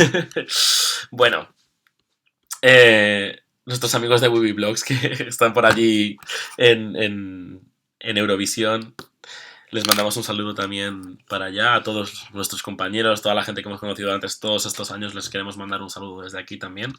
Bueno, nuestros amigos de Wibi Blogs que están por allí en Eurovisión, les mandamos un saludo también para allá, a todos nuestros compañeros, toda la gente que hemos conocido antes todos estos años, les queremos mandar un saludo desde aquí también.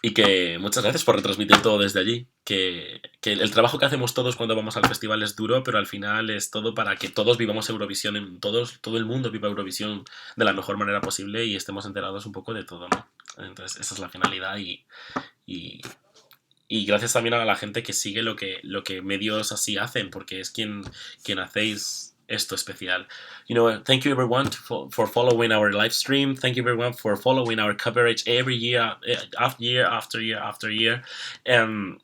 Y que muchas gracias por retransmitir todo desde allí. Que el trabajo que hacemos todos cuando vamos al festival es duro, pero al final es todo para que todos vivamos Eurovisión, todo el mundo viva Eurovisión de la mejor manera posible y estemos enterados un poco de todo, ¿no? Entonces esa es la finalidad y gracias también a la gente que sigue lo que medios así hacen, porque es quien hacéis esto especial. Thank you everyone for following our live stream. Thank you everyone for following our coverage every year, after year. And,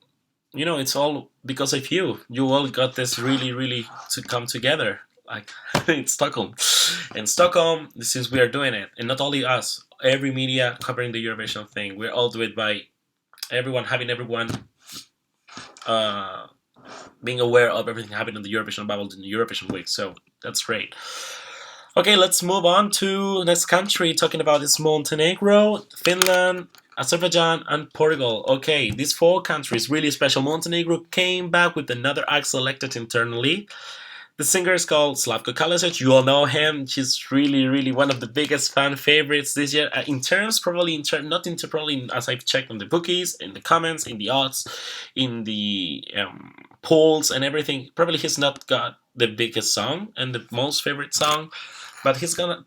it's all because of you. You all got this really, really to come together. Like in Stockholm. In Stockholm, since we are doing it, and not only us, every media covering the Eurovision thing, we're all doing it by having everyone being aware of everything happening in the Eurovision bubble in the Eurovision week. So that's great. Okay, let's move on to next country. Talking about this Montenegro, Finland, Azerbaijan, and Portugal. Okay, these 4 countries really special. Montenegro came back with another act selected internally. The singer is called Slavko Kalisic. You all know him. She's really, really one of the biggest fan favorites this year. Probably as I've checked on the bookies, in the comments, in the odds, in the polls and everything. Probably he's not got the biggest song and the most favorite song, but he's got a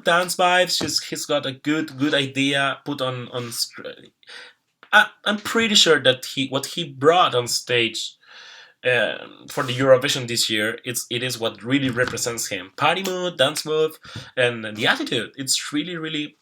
dance vibe. He's got a good idea put on. I'm pretty sure that what he brought on stage. For the Eurovision this year, it is what really represents him. Party mood, dance mood, and the attitude. It's really, really,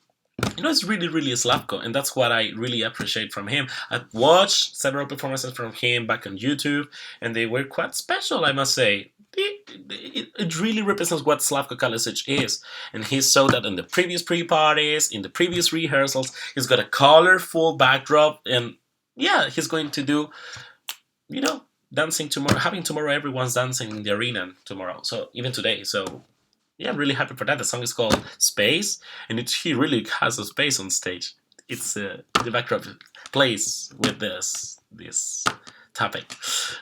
it's really, really Slavko, and that's what I really appreciate from him. I've watched several performances from him back on YouTube, and they were quite special, I must say. It really represents what Slavko Kalisic is, and he saw that in the previous pre-parties, in the previous rehearsals. He's got a colorful backdrop, and yeah, he's going to do, dancing tomorrow, having tomorrow, everyone's dancing in the arena tomorrow. So even today. So yeah, I'm really happy for that. The song is called Space, and he really has a space on stage. It's the backdrop plays with this topic.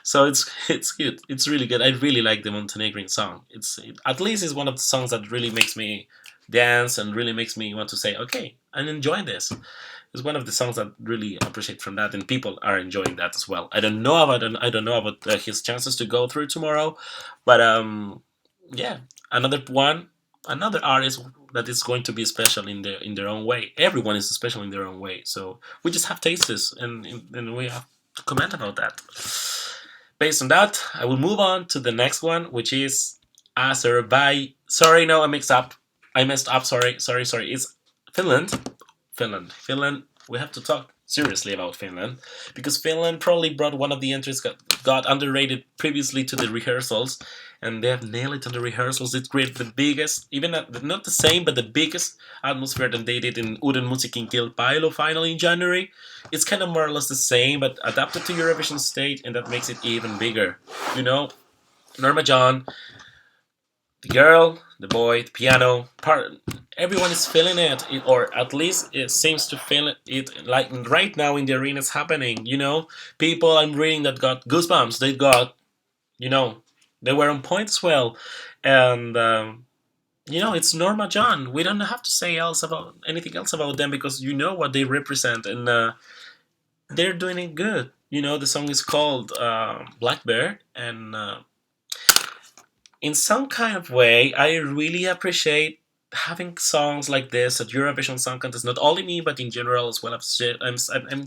So it's good. It's really good. I really like the Montenegrin song. At least it's one of the songs that really makes me dance and really makes me want to say, okay, I'm enjoying this. It's one of the songs that really appreciate from that, and people are enjoying that as well. I don't know about his chances to go through tomorrow, but yeah, another one, another artist that is going to be special in their own way. Everyone is special in their own way. So we just have tastes, and we have to comment about that. Based on that, I will move on to the next one, which is Azerbaijan. Sorry, no, I mixed up. I messed up. Sorry. It's Finland. Finland. We have to talk seriously about Finland because Finland probably brought one of the entries got underrated previously to the rehearsals, and they have nailed it on the rehearsals. It created the biggest, even not the same, but the biggest atmosphere than they did in Uden Musik in Kilpailu finally in January. It's kind of more or less the same, but adapted to Eurovision stage, and that makes it even bigger. You know, Norma John, the girl, the boy, the piano, everyone is feeling or at least it seems to feel it. Like right now in the arena, it's happening. People I'm reading that got goosebumps. They got, you know, they were on point as well, and it's Norma John. We don't have to say else about anything else about them because you know what they represent, and they're doing it good. The song is called Blackbird, and in some kind of way, I really appreciate having songs like this at Eurovision Song Contest. Not only me, but in general as well. I'm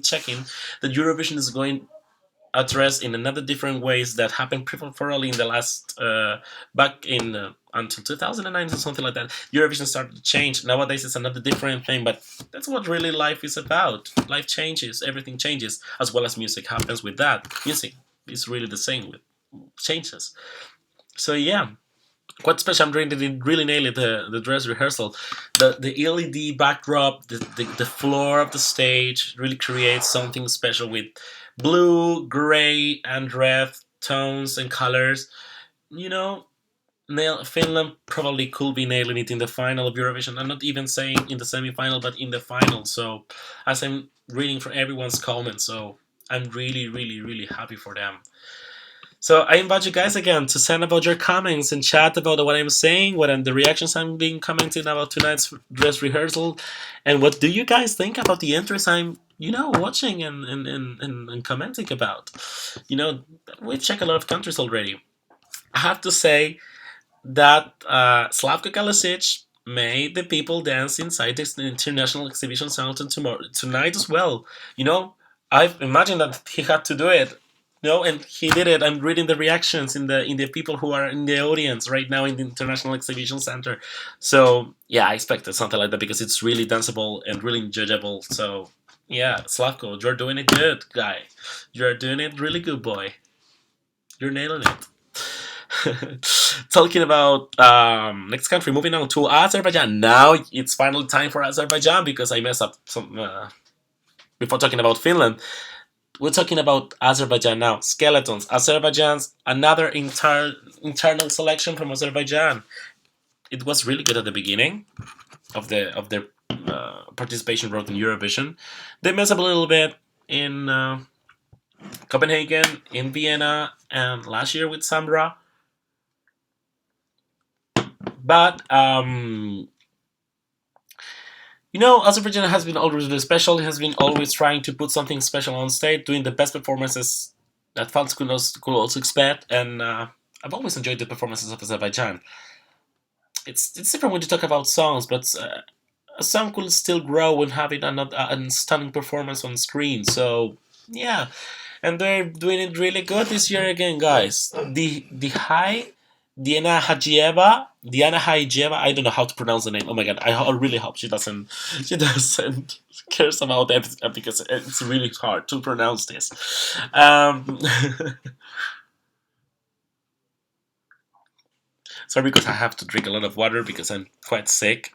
checking that Eurovision is going address in another different ways that happened probably in the last back in until 2009 or something like that. Eurovision started to change. Nowadays it's another different thing, but that's what really life is about. Life changes, everything changes, as well as music happens with that. Music is really the same with changes. So yeah, quite special. I'm really nailed it. The dress rehearsal, the LED backdrop, the floor of the stage really creates something special with blue, gray, and red tones and colors. You know, Finland probably could be nailing it in the final of Eurovision. I'm not even saying in the semi-final, but in the final. So, as I'm reading from everyone's comments, so I'm really, really, really happy for them. So I invite you guys again to send about your comments and chat about what I'm saying, the reactions I'm being commenting about tonight's dress rehearsal, and what do you guys think about the entries I'm watching and commenting about. We've checked a lot of countries already. I have to say that Slavko Kalasic made the people dance inside this international exhibition center tonight as well. You know, I imagine that he had to do it. And he did it. I'm reading the reactions in the people who are in the audience right now in the International Exhibition Center. So yeah, I expected something like that because it's really danceable and really enjoyable. So yeah, Slavko, you're doing it good, guy. You're doing it really good, boy. You're nailing it. Talking about next country, moving on to Azerbaijan. Now it's finally time for Azerbaijan because I messed up some before talking about Finland. We're talking about Azerbaijan now. Skeletons. Azerbaijan's another internal selection from Azerbaijan. It was really good at the beginning of their participation road in Eurovision. They messed up a little bit in Copenhagen, in Vienna, and last year with Samra. But Azerbaijan has been always really special. It has been always trying to put something special on stage, doing the best performances that fans could also expect. And I've always enjoyed the performances of Azerbaijan. It's different when you talk about songs, but a song could still grow when having a stunning performance on screen. So yeah, and they're doing it really good this year again, guys. Diana Hajieva. I don't know how to pronounce the name. Oh my god, I really hope she doesn't cares about that because it's really hard to pronounce this. Um, sorry because I have to drink a lot of water because I'm quite sick.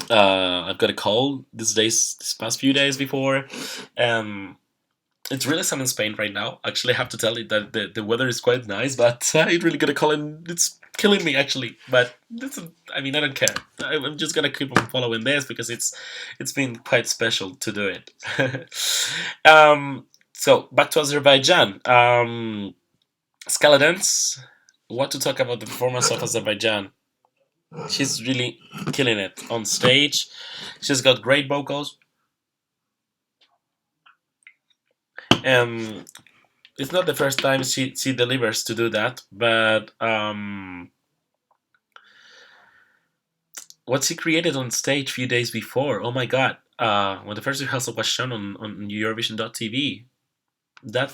I've got a cold these past few days before. Um, It's really sun in Spain right now. Actually, I have to tell you that the weather is quite nice, but I really got a cold and it's killing me actually. But I don't care. I'm just gonna keep on following this because it's been quite special to do it. So back to Azerbaijan. Skeletons. What to talk about the performance of Azerbaijan? She's really killing it on stage. She's got great vocals. It's not the first time she delivers to do that, but what she created on stage a few days before. Oh my god! When the first rehearsal was shown on Eurovision.tv, that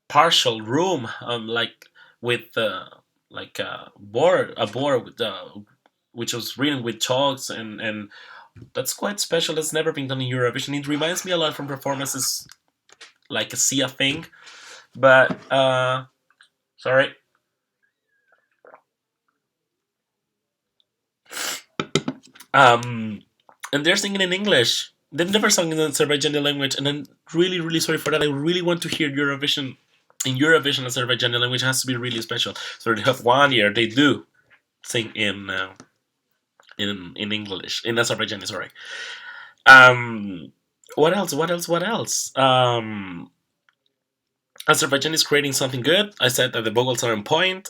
partial room, like with like a board with which was written with chalks, and that's quite special. It's never been done in Eurovision. It reminds me a lot from performances like a Sia thing, but sorry. Um, and they're singing in English. They've never sung in the Azerbaijani language, and I'm really, really sorry for that. I really want to hear Eurovision in Eurovision Azerbaijani language. It has to be really special. So they have 1 year. They do sing in English in Azerbaijani. Sorry. Um, what else? What else? What else? Azerbaijan is creating something good. I said that the vocals are on point.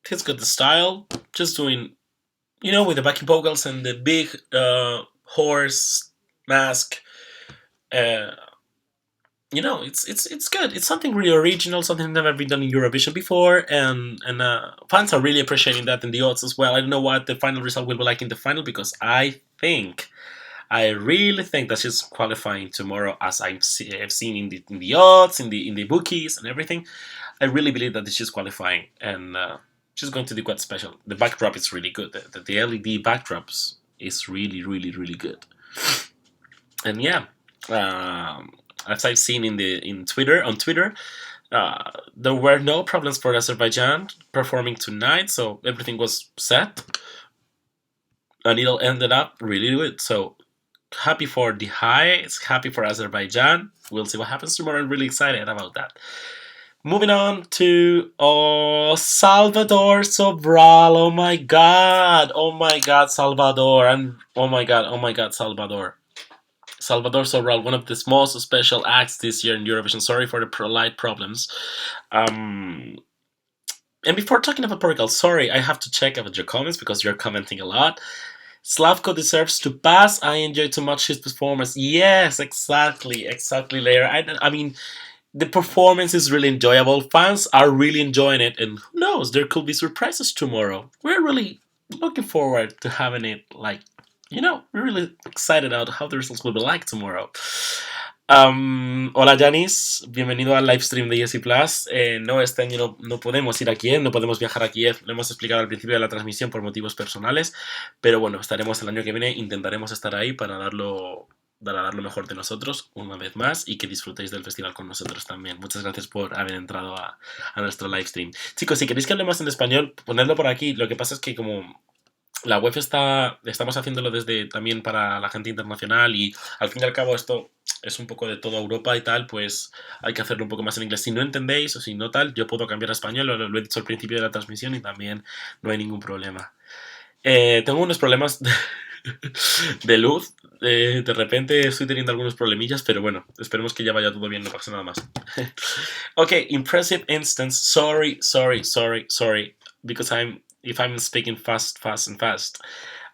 He's got the style. Just doing, with the backing vocals and the big horse mask. Uh, it's good. It's something really original, something never been done in Eurovision before, and fans are really appreciating that in the odds as well. I don't know what the final result will be like in the final because I really think that she's qualifying tomorrow, as I've seen in the odds, in the bookies, and everything. I really believe that she's qualifying, and she's going to do quite special. The backdrop is really good. The LED backdrops is really, really, really good. And yeah, as I've seen in Twitter on Twitter, there were no problems for Azerbaijan performing tonight, so everything was set, and it all ended up really good. So happy for the Highs, happy for Azerbaijan. We'll see what happens tomorrow. I'm really excited about that. Moving on to Salvador Sobral. Oh my god, Salvador. And oh my god, Salvador. Salvador Sobral, one of the most special acts this year in Eurovision. Sorry for the light problems. Um, and before talking about Portugal, sorry, I have to check about your comments because you're commenting a lot. Slavko deserves to pass. I enjoyed too much his performance. Yes, exactly, Layer. I mean, the performance is really enjoyable. Fans are really enjoying it, and who knows, there could be surprises tomorrow. We're really looking forward to having it. We're really excited about how the results will be like tomorrow. Hola Janis, bienvenido al live stream de ESC+. No, este año no podemos ir a Kiev, no podemos viajar a Kiev, lo hemos explicado al principio de la transmisión por motivos personales, pero bueno, estaremos el año que viene, intentaremos estar ahí para dar lo mejor de nosotros una vez más y que disfrutéis del festival con nosotros también. Muchas gracias por haber entrado a nuestro live stream. Chicos, si queréis que hablemos en español, ponedlo por aquí. Lo que pasa es que como la web estamos haciéndolo desde también para la gente internacional y al fin y al cabo esto es un poco de toda Europa y tal, pues hay que hacerlo un poco más en inglés. Si no entendéis o si no tal, yo puedo cambiar a español, lo he dicho al principio de la transmisión y también no hay ningún problema. Tengo unos problemas de luz. De repente estoy teniendo algunos problemillas, pero bueno, esperemos que ya vaya todo bien, no pasa nada más. Okay, impressive instance. Sorry, because if I'm speaking fast,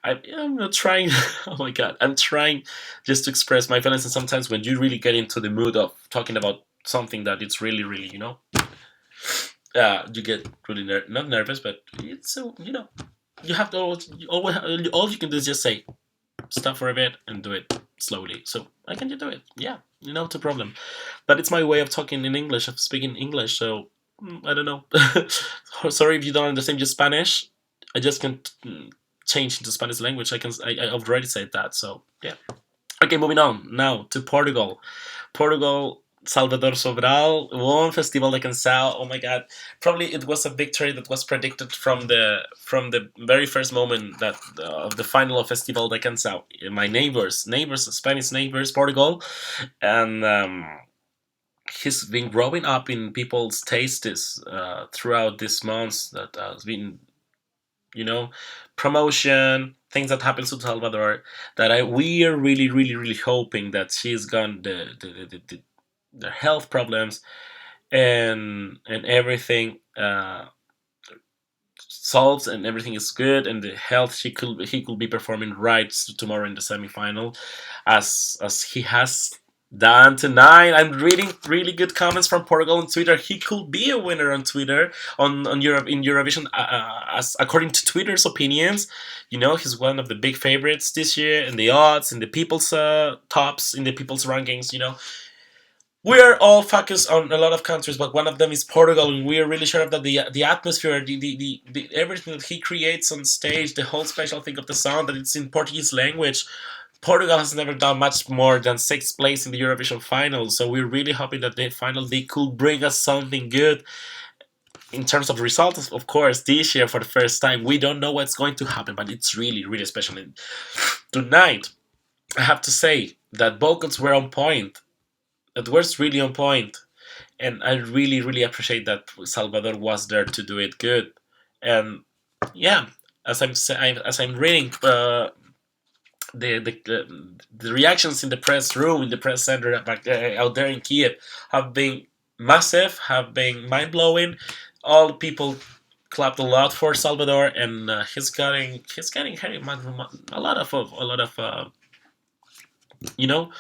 I'm not trying. Oh my god, I'm trying just to express my feelings, and sometimes when you really get into the mood of talking about something that it's really, really, you get really not nervous, but it's you have to all you can do is just say stop for a bit and do it slowly. So I can do it. Yeah, no problem. But it's my way of talking in English, of speaking English. So I don't know. Sorry if you don't understand just Spanish. I just can't change into Spanish language. I already said that. So yeah. Okay, moving on now to Portugal. Salvador Sobral won Festival de Canção. Oh my god! Probably it was a victory that was predicted from the very first moment that of the final of Festival de Canção. My neighbors, Spanish neighbors, Portugal, and he's been growing up in people's tastes throughout these months that has been, promotion, things that happens to Salvador. We are really, really, really hoping that she's gone the health problems and everything solves and everything is good and the health he could be performing right tomorrow in the semifinal as he has Down to 9. I'm reading really good comments from Portugal on Twitter. He could be a winner on Twitter on Europe in Eurovision, as according to Twitter's opinions. He's one of the big favorites this year in the odds, in the people's tops, in the people's rankings. We are all focused on a lot of countries, but one of them is Portugal, and we are really sure that the atmosphere, the everything that he creates on stage, the whole special thing of the sound that it's in Portuguese language. Portugal has never done much more than sixth place in the Eurovision final, so we're really hoping that the final they could bring us something good in terms of results. Of course, this year for the first time, we don't know what's going to happen, but it's really, really special. And tonight, I have to say that vocals were on point. It was really on point, and I really, really appreciate that Salvador was there to do it good. And yeah, as I'm reading the reactions in the press room, in the press center out there in Kiev, have been massive, have been mind blowing. All people clapped a lot for Salvador, and he's getting you know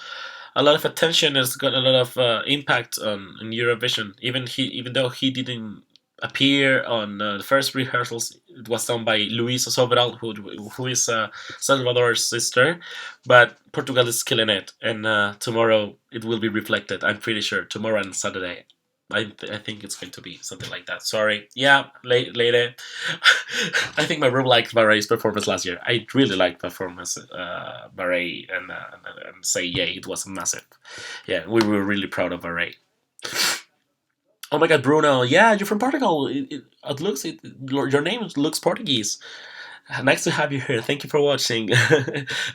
a lot of attention. Has got a lot of impact on Eurovision. Even though he didn't appear on the first rehearsals, it was done by Luisa Sobral, who is Salvador's sister. But Portugal is killing it, and tomorrow it will be reflected. I'm pretty sure tomorrow and Saturday. I think it's going to be something like that. Sorry. Yeah, later. I think my room liked Barre's performance last year. I really liked performance Barre, and say yeah, it was massive. Yeah, we were really proud of Barre. Oh my God, Bruno! Yeah, you're from Portugal. Your name looks Portuguese. Nice to have you here. Thank you for watching.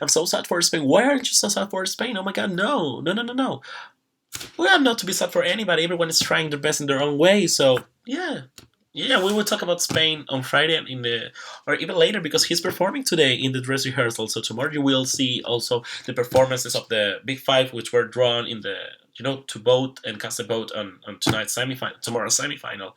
I'm so sad for Spain. Why aren't you so sad for Spain? Oh my God, no, no, no, no, no. We have not to be sad for anybody. Everyone is trying their best in their own way. So yeah, yeah. We will talk about Spain on Friday and or even later because he's performing today in the dress rehearsal. So tomorrow you will see also the performances of the big five, which were drawn in the to vote and cast a vote on tonight's semifinal, tomorrow's semifinal.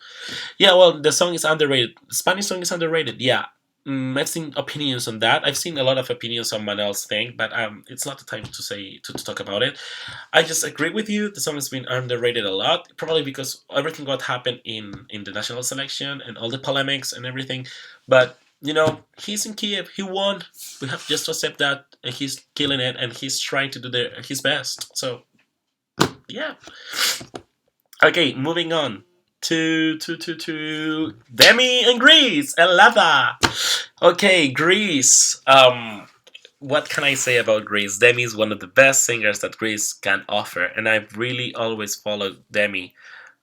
Yeah, well, the song is underrated. The Spanish song is underrated. Yeah. I've seen opinions on that. I've seen a lot of opinions on Manuel's thing, but it's not the time to talk about it. I just agree with you. The song has been underrated a lot, probably because everything what happened in the national selection and all the polemics and everything. But he's in Kiev. He won. We have just to accept that, and he's killing it, and he's trying to do his best. So yeah. Okay, moving on to Demi and Greece and Lava. Okay, Greece. What can I say about Greece? Demi is one of the best singers that Greece can offer, and I've really always followed Demi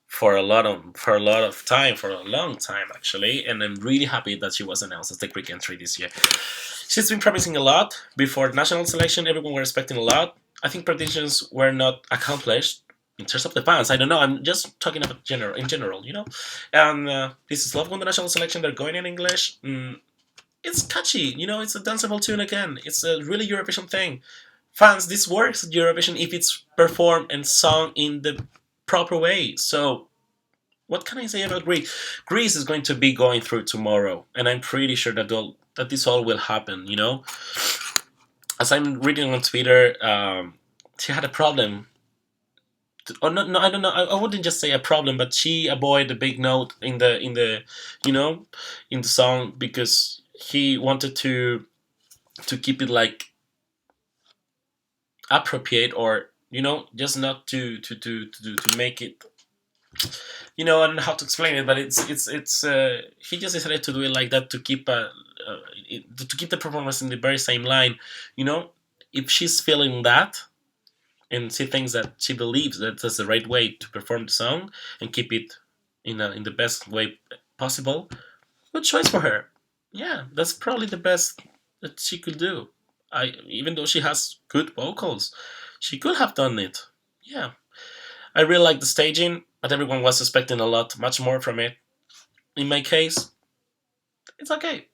for a long time actually, and I'm really happy that she was announced as the Greek entry this year. She's been promising a lot before the national selection. Everyone were expecting a lot. I think predictions were not accomplished in terms of the fans. I don't know. I'm just talking about in general. And this is Love won the national selection. They're going in English. It's catchy. It's a danceable tune again. It's a really Eurovision thing. Fans, this works at Eurovision if it's performed and sung in the proper way. So, what can I say about Greece? Greece is going to be going through tomorrow, and I'm pretty sure that this all will happen. As I'm reading on Twitter, she had a problem. Oh no, I don't know. I wouldn't just say a problem, but she avoided the big note in the song because he wanted to keep it like appropriate, or just not to make it. I don't know how to explain it, but it's he just decided to do it like that to keep the performance in the very same line. If she's feeling that and she thinks that she believes that that's the right way to perform the song and keep it in the best way possible, good choice for her. Yeah, that's probably the best that she could do. Even though she has good vocals, she could have done it. Yeah, I really like the staging, but everyone was expecting a lot, much more from it. In my case, it's okay.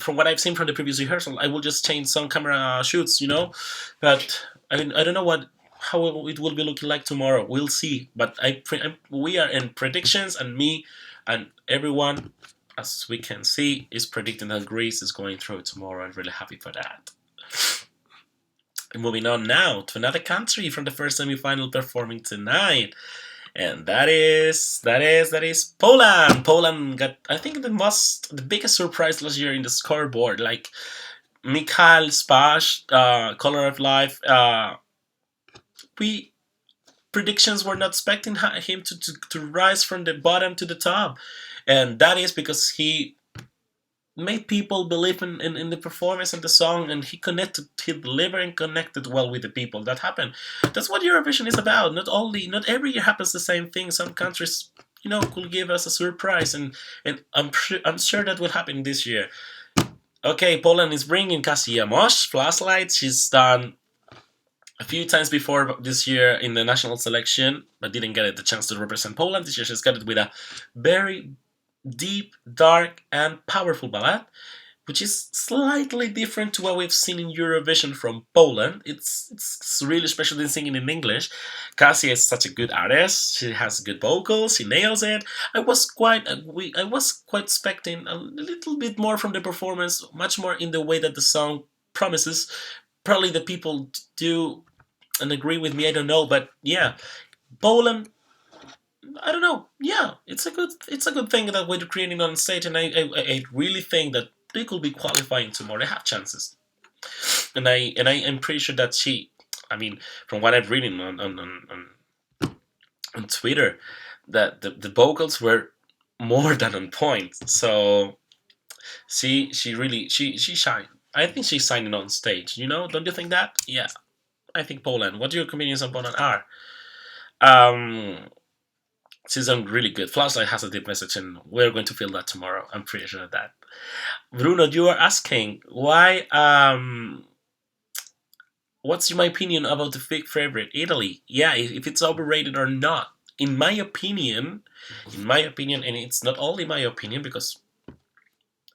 From what I've seen from the previous rehearsal, I will just change some camera shoots, but I don't know how it will be looking like tomorrow. We'll see. But we are in predictions, and me and everyone, as we can see, is predicting that Greece is going through tomorrow. I'm really happy for that. Moving on now to another country from the first semi-final performing tonight, and that is Poland. Poland got, I think, the biggest surprise last year in the scoreboard. Like Mikhail Spash, Color of Life. We predictions were not expecting him to rise from the bottom to the top, and that is because he made people believe in the performance and the song, and he delivered and connected well with the people. That happened. That's what Eurovision is about. Not every year happens the same thing. Some countries, could give us a surprise, and I'm sure that will happen this year. Okay, Poland is bringing Kasia Mosh, Flashlight. She's done a few times before this year in the national selection, but didn't get the chance to represent Poland. This year she's got it with a very deep, dark, and powerful ballad, which is slightly different to what we've seen in Eurovision from Poland. It's really special in singing in English. Kasia is such a good artist. She has good vocals. She nails it. I was quite expecting a little bit more from the performance, much more in the way that the song promises. Probably the people do and agree with me. I don't know, but yeah, Poland. I don't know. Yeah, it's a good thing that we're creating on stage, and I really think that they could be qualifying tomorrow. They have chances, and I am pretty sure that I mean, from what I've reading on Twitter, that the vocals were more than on point. So she really she shined. I think she's shining on stage. Don't you think that? Yeah, I think Poland. What your opinions on Poland are? Um, she's done really good. Flashlight has a deep message, and we're going to feel that tomorrow. I'm pretty sure of that. Bruno, you are asking why. What's my opinion about the big favorite Italy? Yeah, if it's overrated or not. In my opinion, and it's not only my opinion because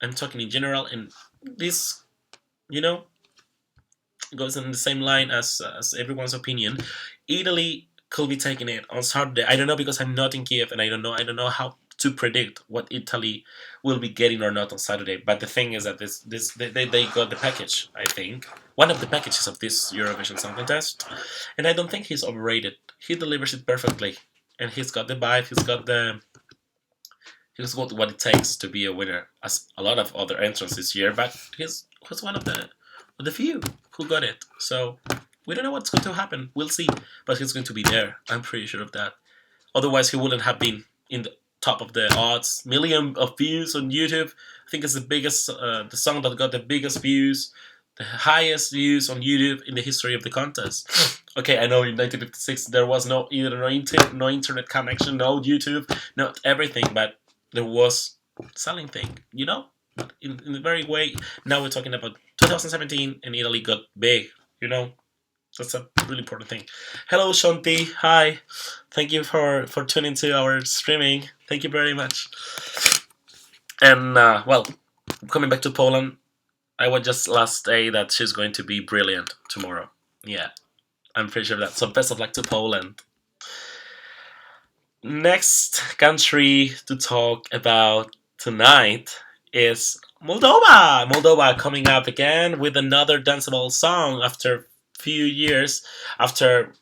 I'm talking in general, and this, you know, goes in the same line as everyone's opinion. Italy could be taking it on Saturday. I don't know because I'm not in Kiev, and I don't know how to predict what Italy will be getting or not on Saturday. But the thing is that they got the package. I think one of the packages of this Eurovision Song Contest, and I don't think he's overrated. He delivers it perfectly, and he's got the vibe. He's got what it takes to be a winner, as a lot of other entrants this year. But he's one of the few who got it. So we don't know what's going to happen. We'll see. But he's going to be there. I'm pretty sure of that. Otherwise, he wouldn't have been in the top of the odds. Million of views on YouTube. I think it's the song that got the biggest views, the highest views on YouTube in the history of the contest. Okay, I know in 1956 there was no internet connection, no YouTube, not everything, but there was selling thing, in the very way. Now we're talking about 2017, and Italy got big, you know. That's a really important thing. Hello, Shanti. Hi. Thank you for tuning to our streaming. Thank you very much. And, well, coming back to Poland, I would just last say that she's going to be brilliant tomorrow. Yeah, I'm pretty sure of that. So best of luck to Poland. Next country to talk about tonight is Moldova. Moldova coming up again with another danceable song after few years, after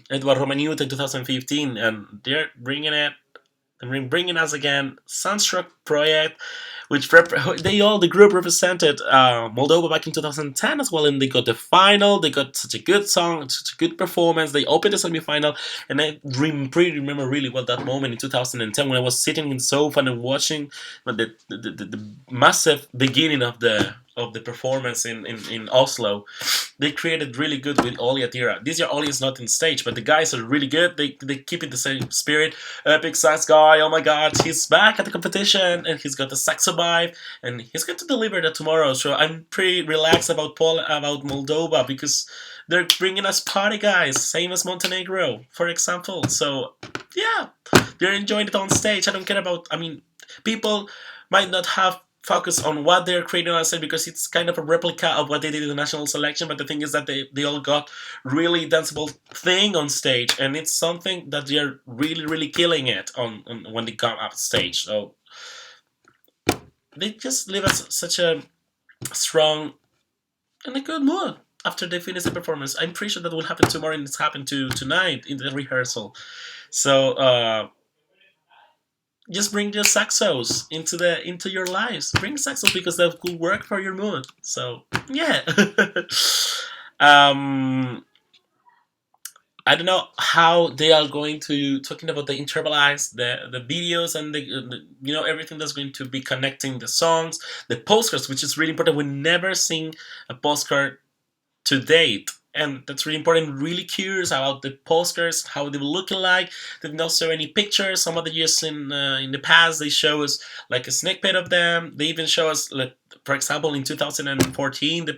Edward Romaniuta in 2015, and they're bringing us again Sunstruck Project, which the group represented Moldova back in 2010 as well, and they got the final. They got such a good song, such a good performance. They opened the semi-final, and I remember really well that moment in 2010 when I was sitting in the sofa and watching the massive beginning of the performance in Oslo. They created really good with Oli Atira. This year Oli is not on stage, but the guys are really good. They keep it the same spirit. Epic sax guy, oh my god, he's back at the competition, and he's got the saxo vibe, and he's going to deliver that tomorrow. So I'm pretty relaxed about Moldova, because they're bringing us party guys, same as Montenegro, for example. So yeah, they're enjoying it on stage. I don't care about. People might not have focus on what they're creating on stage because it's kind of a replica of what they did in the national selection, but the thing is that they all got really danceable thing on stage, and it's something that they're really, really killing it on when they come up stage. So they just leave us such a strong and a good mood. after they finish the performance. I'm pretty sure that will happen tomorrow, and it's happened to tonight in the rehearsal. So just bring the saxos into your lives. Bring saxos because that will work for your mood. So yeah. um, I don't know how they are going to talking about the intervalize the videos and the everything that's going to be connecting the songs, the postcards, which is really important. We never sing a postcard to date. And that's really important. Really curious about the postcards, how they were looking like. They did not show any pictures. Some other years in the past, they show us like a sneak peek of them. They even show us, like, for example, in 2014, the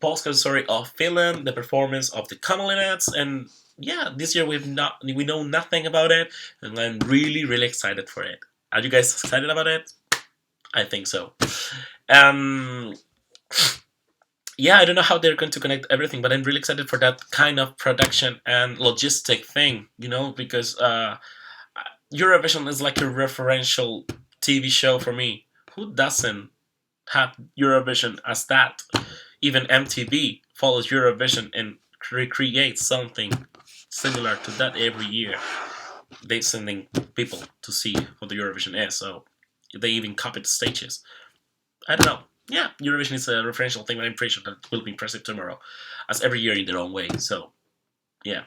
postcard, sorry, of Finland, the performance of the Kamalinettes, and yeah, this year we know nothing about it, and I'm really really excited for it. Are you guys excited about it? I think so. Um, yeah, I don't know how they're going to connect everything, but I'm really excited for that kind of production and logistic thing, because Eurovision is like a referential TV show for me. Who doesn't have Eurovision as that? Even MTV follows Eurovision and recreates something similar to that every year. They're sending people to see what the Eurovision is, so they even copied the stages. I don't know. Yeah, Eurovision is a referential thing, but I'm pretty sure that will be impressive tomorrow, as every year in their own way. So, yeah.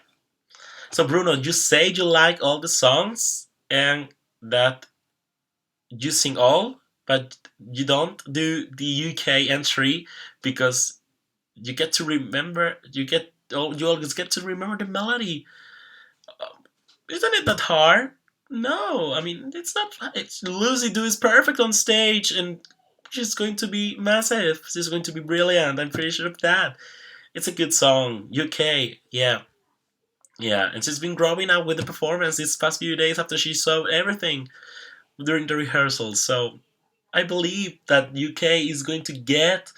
So, Bruno, you say you like all the songs and that you sing all, but you don't do the UK entry because you get to remember, you always get to remember the melody. Isn't it that hard? No, I mean, it's not. It's Lucy Do is perfect on stage, and she's going to be massive. She's going to be brilliant. I'm pretty sure of that. It's a good song. UK, yeah, yeah, and she's been growing up with the performance these past few days after she saw everything during the rehearsals. So I believe that UK is going to get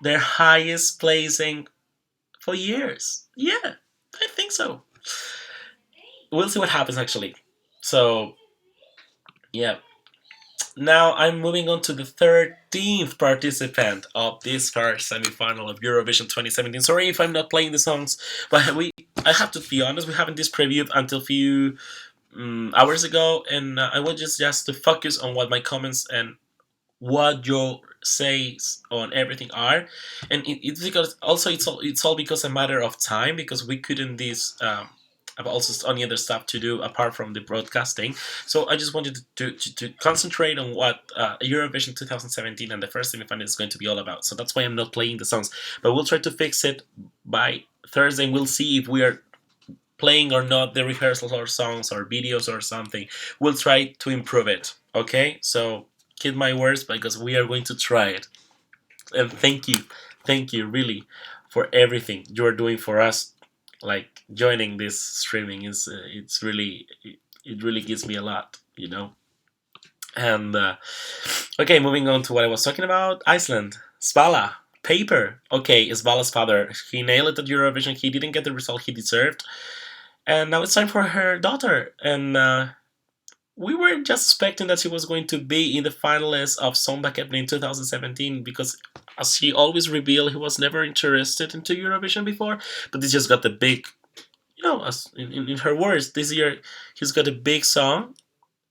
their highest placing for years. Yeah, I think so. We'll see what happens actually. So yeah. Now I'm moving on to the 13th participant of this first semi-final of Eurovision 2017. Sorry if I'm not playing the songs, but I have to be honest, we haven't this previewed until a few hours ago, and I want just to focus on what my comments and what your says on everything are, and it's because also it's all because a matter of time, because we couldn't this have also any other stuff to do apart from the broadcasting. So I just wanted to concentrate on what Eurovision 2017 and the first semifinal is going to be all about. So that's why I'm not playing the songs, but we'll try to fix it by Thursday. We'll see if we are playing or not the rehearsals or songs or videos or something. We'll try to improve it. Okay, so keep my words because we are going to try it. And thank you really for everything you are doing for us. Like joining this streaming is it really gives me a lot, And okay, moving on to what I was talking about. Iceland, Svala, paper. Okay, Svala's father, he nailed it at Eurovision. He didn't get the result he deserved, and now it's time for her daughter. And we were just expecting that she was going to be in the finalists of Songbackepne in 2017 because, as he always revealed, he was never interested into Eurovision before. But this just got the big, as in her words, this year he's got a big song,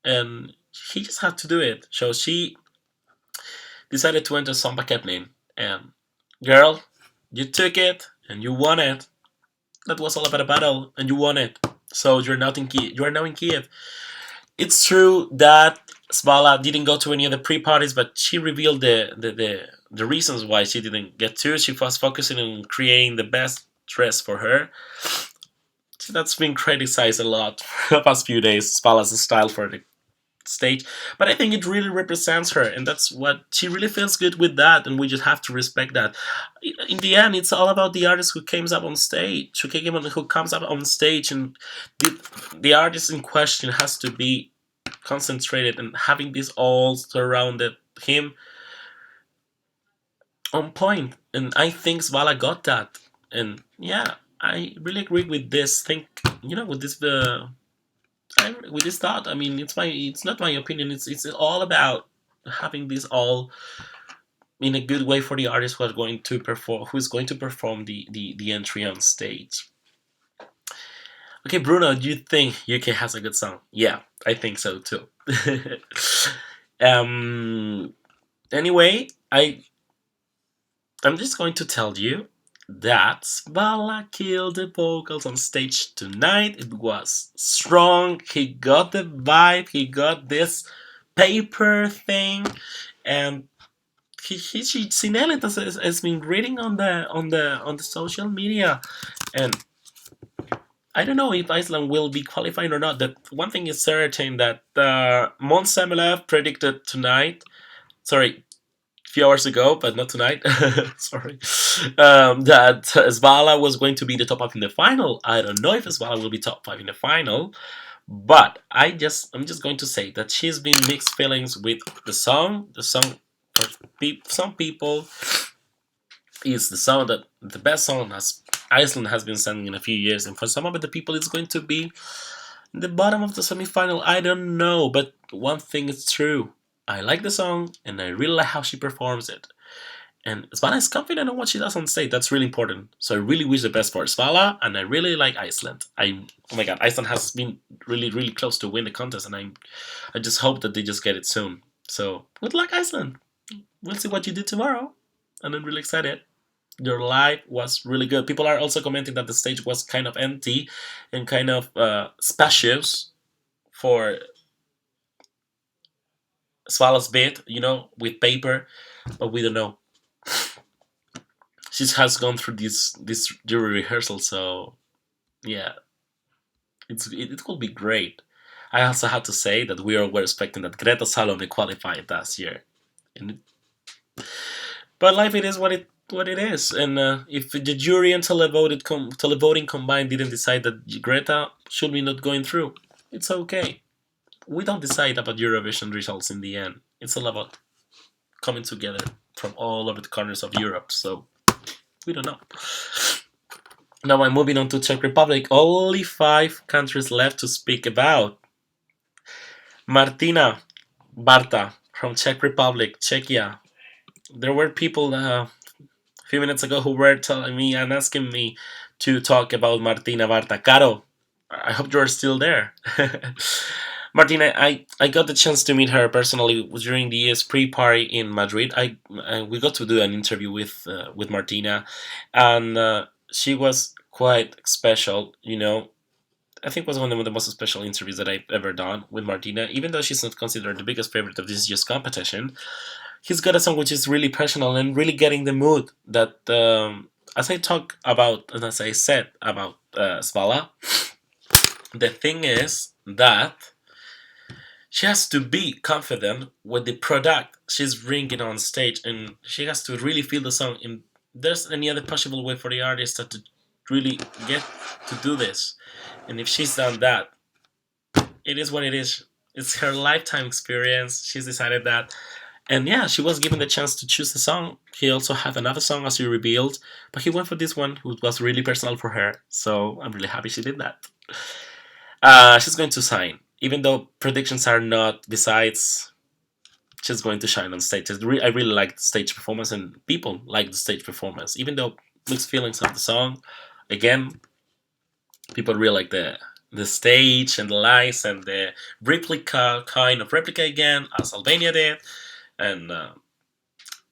and he just had to do it. So she decided to enter Songbackepne, and girl, you took it and you won it. That was all about a battle, and you won it. So you're not in Kiev. You are now in Kiev. It's true that Svala didn't go to any of the pre-parties, but she revealed the reasons why she didn't get to. She was focusing on creating the best dress for her. That's been criticized a lot for the past few days, Svala's style for the stage. But I think it really represents her, and that's what she really feels good with that, and we just have to respect that. In the end, it's all about the artist who comes up on stage, who comes up on stage, and the artist in question has to be concentrated and having this all surrounded him on point. And I think Svala got that. And yeah, I really agree with this. With this with this thought. I mean, it's not my opinion. It's all about having this all in a good way for the artist who are going to perform, who is going to perform the entry on stage. Okay, Bruno, do you think UK has a good song? Yeah, I think so too. um. Anyway, I'm just going to tell you that Bala killed the vocals on stage tonight. It was strong. He got the vibe. He got this paper thing, and she nailed it. As been reading on the social media, and I don't know if Iceland will be qualifying or not. That one thing is certain that Mons predicted tonight. Sorry, few hours ago, but not tonight. Sorry. That Svala was going to be the top 5 in the final. I don't know if Svala will be top 5 in the final, but I'm just going to say that she's been mixed feelings with the song. The song for some people is the best song as Iceland has been singing in a few years, and for some of the people, it's going to be the bottom of the semifinal. I don't know, but one thing is true. I like the song, and I really like how she performs it. And Svala is confident on what she does on stage. That's really important. So I really wish the best for Svala, and I really like Iceland. Oh my god, Iceland has been really, really close to win the contest, and I just hope that they just get it soon. So good luck, Iceland. We'll see what you do tomorrow, and I'm really excited. Your live was really good. People are also commenting that the stage was kind of empty and kind of spacious for Svala's bit, with paper, but we don't know. She has gone through this jury rehearsal, so yeah, it will be great. I also had to say that we were expecting that Greta Salome qualified last year, but life it is what it is, and if the jury and televoting combined didn't decide that Greta should be not going through, it's okay. We don't decide about Eurovision results in the end. It's all about coming together from all over the corners of Europe, so we don't know. Now I'm moving on to Czech Republic. Only 5 countries left to speak about. Martina Barta from Czech Republic, Czechia. There were people a few minutes ago who were telling me and asking me to talk about Martina Barta. Caro, I hope you're still there. Martina, I got the chance to meet her personally during the ESC party in Madrid. We got to do an interview with Martina, and she was quite special. I think it was one of the most special interviews that I've ever done with Martina. Even though she's not considered the biggest favorite of this year's competition, he's got a song which is really personal and really getting the mood that, as I talk about and as I said about Svala, the thing is that she has to be confident with the product she's bringing on stage, and she has to really feel the song. And there's any other possible way for the artist to really get to do this. And if she's done that, it is what it is. It's her lifetime experience. She's decided that. And yeah, she was given the chance to choose the song. He also had another song, as he revealed, but he went for this one, which was really personal for her. So I'm really happy she did that. She's going to sign. Even though predictions are not besides, she's going to shine on stage. I really like the stage performance, and people like the stage performance. Even though mixed feelings of the song, again, people really like the stage and the lights and the kind of replica again, as Albania did, and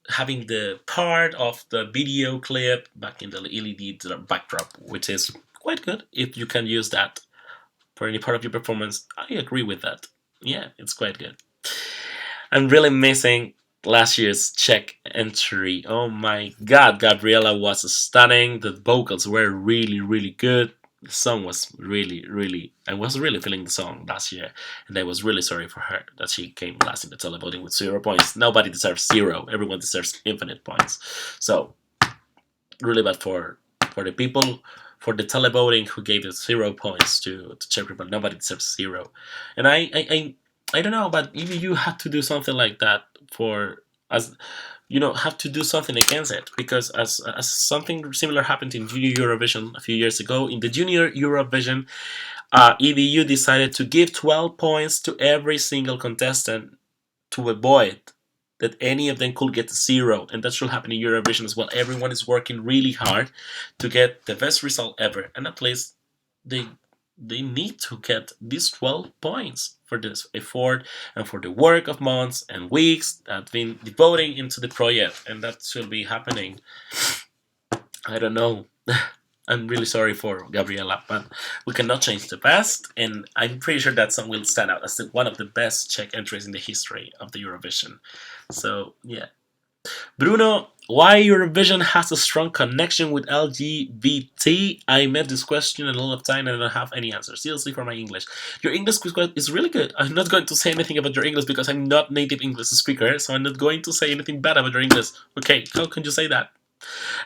having the part of the video clip back in the LED backdrop, which is quite good if you can use that for any part of your performance. I agree with that. Yeah, it's quite good. I'm really missing last year's Czech entry. Oh my god, Gabriela was stunning. The vocals were really, really good. The song was really. I was really feeling the song last year, and I was really sorry for her that she came last in the televoting with 0 points. Nobody deserves 0. Everyone deserves infinite points. So, really bad for the people. For the televoting who gave it 0 points to Czech Republic, nobody deserves 0. And I don't know, but if you have to do something like that have to do something against it, because as something similar happened in Junior Eurovision a few years ago. In the Junior Eurovision, EBU decided to give 12 points to every single contestant to avoid that any of them could get zero, and that should happen in Eurovision as well. Everyone is working really hard to get the best result ever, and at least they they need to get these 12 points for this effort and for the work of months and weeks that have been devoting into the project, and that should be happening. I don't know. I'm really sorry for Gabriela, but we cannot change the past, and I'm pretty sure that song will stand out as one of the best Czech entries in the history of the Eurovision. So, yeah. Bruno, why Eurovision has a strong connection with LGBT? I met this question a lot of time and I don't have any answer. Seriously, for my English. Your English is really good. I'm not going to say anything about your English because I'm not native English speaker, so I'm not going to say anything bad about your English. Okay, how can you say that?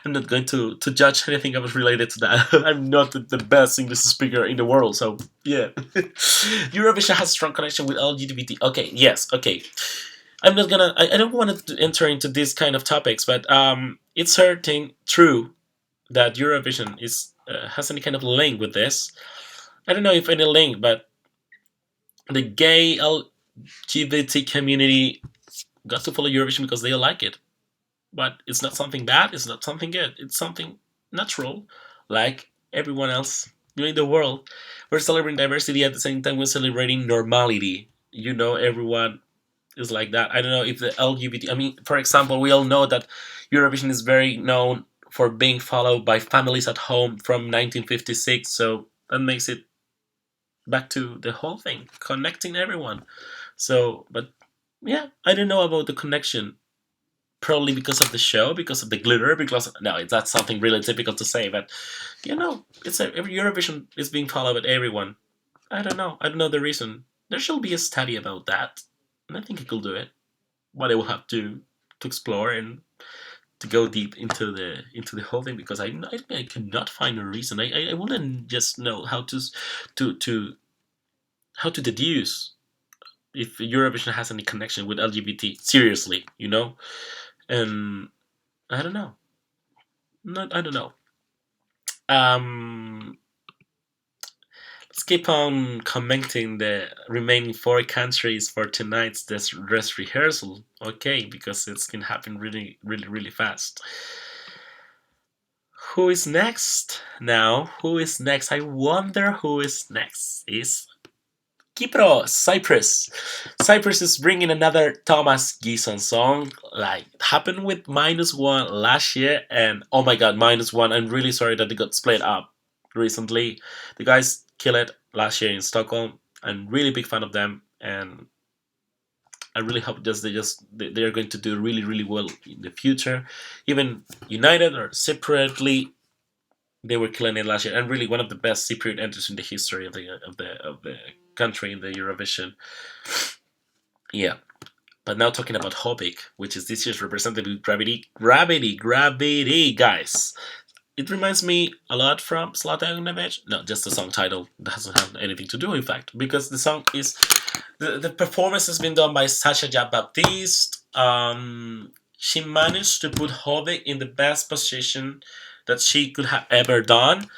I'm not going to judge anything about related to that. I'm not the best English speaker in the world, so yeah. Eurovision has a strong connection with LGBT. Okay, yes, okay. I'm not gonna. I don't want to enter into these kind of topics, but it's certain true that Eurovision is has any kind of link with this. I don't know if any link, but the gay LGBT community got to follow Eurovision because they like it. But it's not something bad. It's not something good. It's something natural, like everyone else in the world. We're celebrating diversity at the same time we're celebrating normality. You know, everyone is like that. I don't know if the LGBT. I mean, for example, we all know that Eurovision is very known for being followed by families at home from 1956. So that makes it back to the whole thing, connecting everyone. So, but yeah, I don't know about the connection. Probably because of the show, because of the glitter, because no, that's something really typical to say. But every Eurovision is being followed by everyone. I don't know. I don't know the reason. There should be a study about that, and I think it could do it. But I will have to explore and to go deep into the whole thing because I cannot find a reason. I wouldn't just know to how to deduce if Eurovision has any connection with LGBT. Seriously, and I don't know. I don't know. Um, let's keep on commenting the remaining four countries for tonight's dress rehearsal. Okay, because it's can happen really, really, really fast. Who is next now? Who is next? I wonder who is next. Is Kypros, Cyprus. Cyprus is bringing another Thomas Gison song, like happened with -1 last year, and oh my god, -1. I'm really sorry that they got split up recently. The guys killed it last year in Stockholm. I'm really big fan of them, and I really hope they are going to do really really well in the future, even united or separately. They were killing it last year, and really one of the best Cypriot entries in the history of the country in the Eurovision. Yeah, but now talking about Hobik, which is this year's representative Gravity, guys. It reminds me a lot from Zlata. No, just the song title. It doesn't have anything to do, in fact, because the song is the performance has been done by Sasha Baptiste. She managed to put Hobik in the best position that she could have ever done.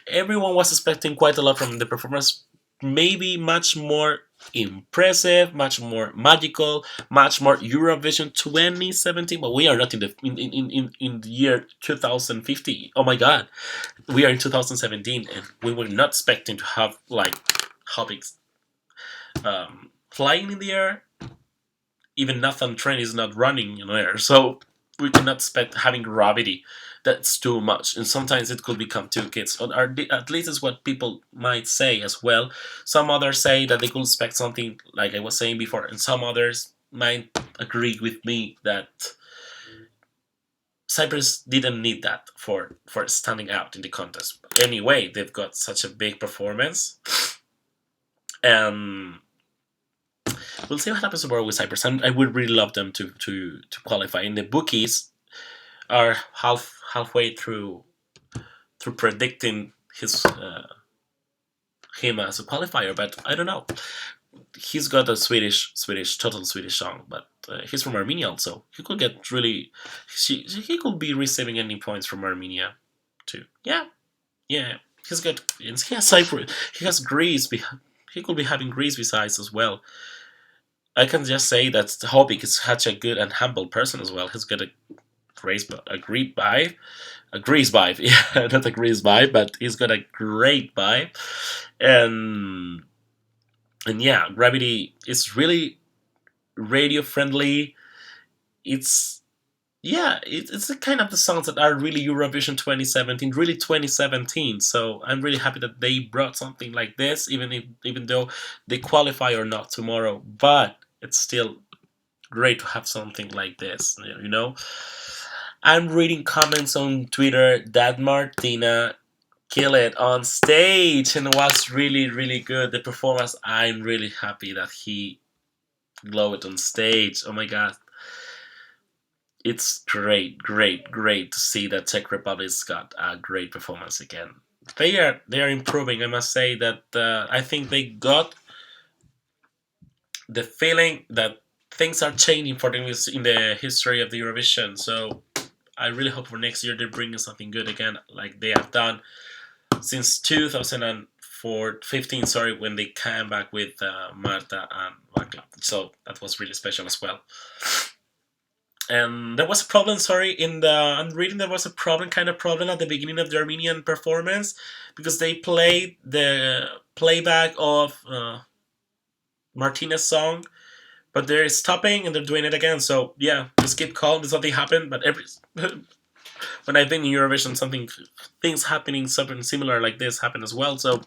Everyone was expecting quite a lot from the performance, maybe much more impressive, much more magical, much more Eurovision 2017. But we are not in the year 2050. Oh my god, we are in 2017, and we were not expecting to have like Hobbits flying in the air. Even Nathan Trent is not running in the air, so we cannot expect having gravity. That's too much, and sometimes it could become too kids. Or at least is what people might say as well. Some others say that they could expect something like I was saying before, and some others might agree with me that Cyprus didn't need that for standing out in the contest. Anyway, they've got such a big performance, and we'll see what happens tomorrow with Cyprus. And I would really love them to qualify. And the bookies are halfway through predicting him as a qualifier, but I don't know. He's got a total Swedish song, but he's from Armenia also. He could get really, he could be receiving any points from Armenia too. Yeah. He's got, he has Cyprus, he has Greece. He could be having Greece besides as well. I can just say that Hobik is such a good and humble person as well. He's got great vibe, a grease vibe, yeah, not a grease vibe, but he's got a great vibe, and yeah, Gravity is really radio friendly. It's it's the kind of the songs that are really Eurovision 2017, really 2017. So I'm really happy that they brought something like this, even though they qualify or not tomorrow. But it's still great to have something like this. You know, I'm reading comments on Twitter that Martina killed it on stage and was really really good. The performance, I'm really happy that he glowed on stage. Oh my god, it's great to see that Czech Republic's got a great performance again. They are improving. I must say that I think they got the feeling that things are changing for them in the history of the Eurovision. So I really hope for next year they're bringing something good again, like they have done since 2015. Sorry, when they came back with Marta and Vaclav. So that was really special as well. And there was a problem, sorry, in the I'm reading there was a kind of problem at the beginning of the Armenian performance because they played the playback of Martina's song, but they're stopping and they're doing it again. So yeah, just keep calm. Something happened, but every when I've been in Eurovision, things happening something similar like this happen as well. So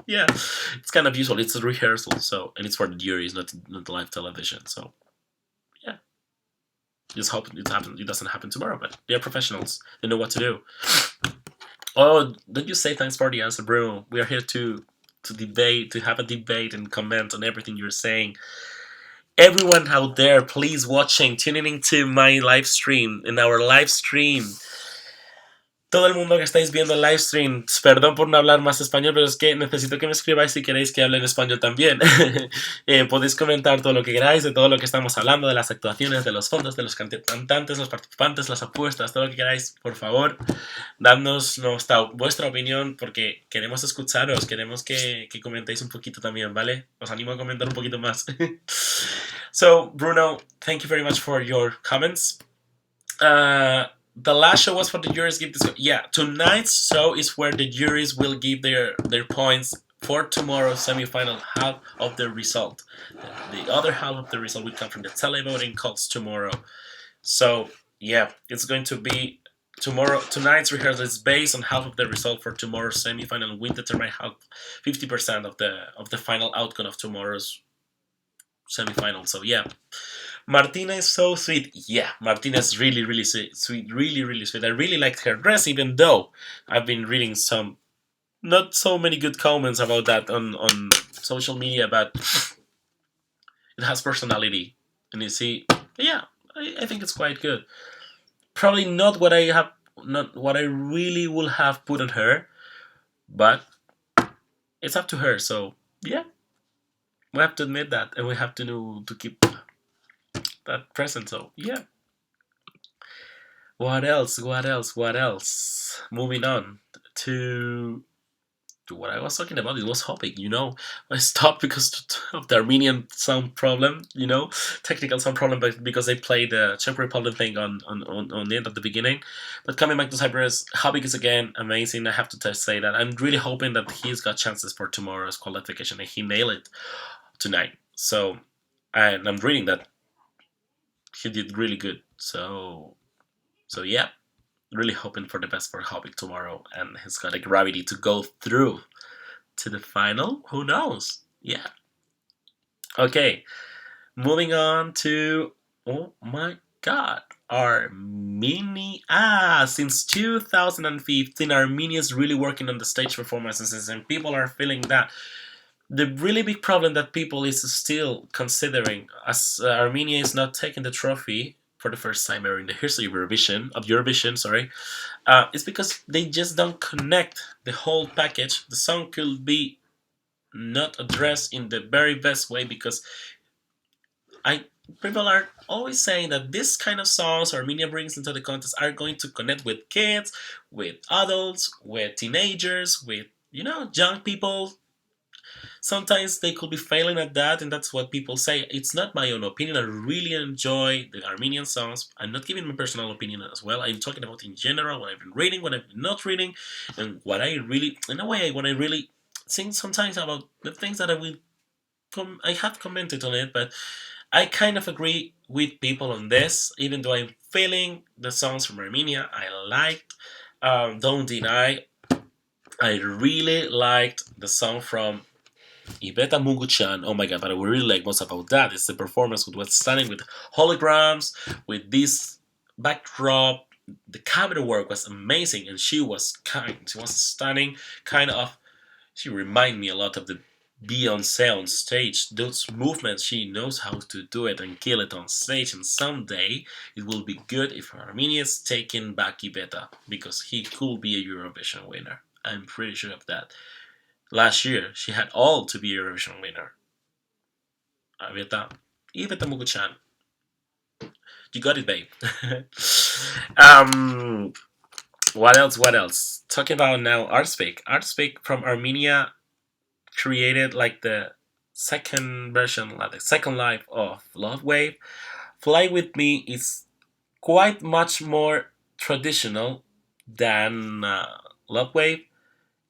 yeah, it's kind of usual. It's a rehearsal, so and it's for the juries, not live television. So yeah, just hope it doesn't happen tomorrow. But they're professionals. They know what to do. Oh, don't you say thanks for the answer, Bruno? We are here to debate, to have a debate and comment on everything you're saying. Everyone out there, please watching, tuning into my live stream, in our live stream. Todo el mundo que estáis viendo el live stream, perdón por no hablar más español, pero es que necesito que me escribáis si queréis que hable en español también. Podéis comentar todo lo que queráis, de todo lo que estamos hablando, de las actuaciones, de los fondos, de los cantantes, los participantes, las apuestas, todo lo que queráis, por favor, dadnos vuestra opinión, porque queremos escucharos, queremos que comentéis un poquito también, ¿vale? Os animo a comentar un poquito más. So, Bruno, thank you very much for your comments. The last show was for the juries give this. Yeah, tonight's show is where the juries will give their points for tomorrow's semifinal half of the result. The other half of the result will come from the televoting calls tomorrow. So yeah, it's going to be tomorrow. Tonight's rehearsal is based on half of the result for tomorrow's semifinal and will determine 50% of the final outcome of tomorrow's semifinal. So yeah. Martina is so sweet. Yeah, Martina is really, really sweet. Really, really sweet. I really liked her dress, even though I've been reading some not so many good comments about that on social media, but it has personality. And you see, yeah, I think it's quite good. Probably not what I really would have put on her, but it's up to her. So yeah, we have to admit that, and we have to keep that present. So yeah. What else? Moving on to what I was talking about. It was Hopping, I stopped because of the Armenian sound problem, technical sound problem, but because they played the Czech Republic thing on the end of the beginning. But coming back to Cyprus, Hopping is again amazing. I have to say that I'm really hoping that he's got chances for tomorrow's qualification and he nailed it tonight. So, and I'm reading that he did really good. So yeah, really hoping for the best for Hobbit tomorrow, and he's got a gravity to go through to the final. Who knows? Yeah. Okay, moving on to oh my god, Armenia. Since 2015, Armenia is really working on the stage performances, and people are feeling that. The really big problem that people is still considering, as Armenia is not taking the trophy for the first time ever in the history of Eurovision, it's because they just don't connect the whole package. The song could be not addressed in the very best way because people are always saying that this kind of songs Armenia brings into the contest are going to connect with kids, with adults, with teenagers, with young people. sometimes they could be failing at that, and that's what people say. It's not my own opinion. I really enjoy the Armenian songs. I'm not giving my personal opinion as well. I'm talking about in general what I've been reading, what I've been not reading, and what I really, in a way, what I really think sometimes about the things that I have commented on it, but I kind of agree with people on this, even though I'm feeling the songs from Armenia I liked. Don't Deny, I really liked the song from Iveta Munguchan. Oh my god, but I would really like most about that. It's the performance with what's stunning with holograms, with this backdrop. The camera work was amazing, and she was kind. She was stunning. Kind of, she reminded me a lot of the Beyonce on stage. Those movements, she knows how to do it and kill it on stage. And someday it will be good if Armenia is taking back Iveta, because he could be a Eurovision winner. I'm pretty sure of that. Last year, she had all to be a Eurovision winner. Iveta, Iveta Muguchan, you got it, babe. um, what else? What else? Talking about now Artspeak. Artspeak from Armenia created like the second version, like the second life of Love Wave. Fly With Me is quite much more traditional than Love Wave.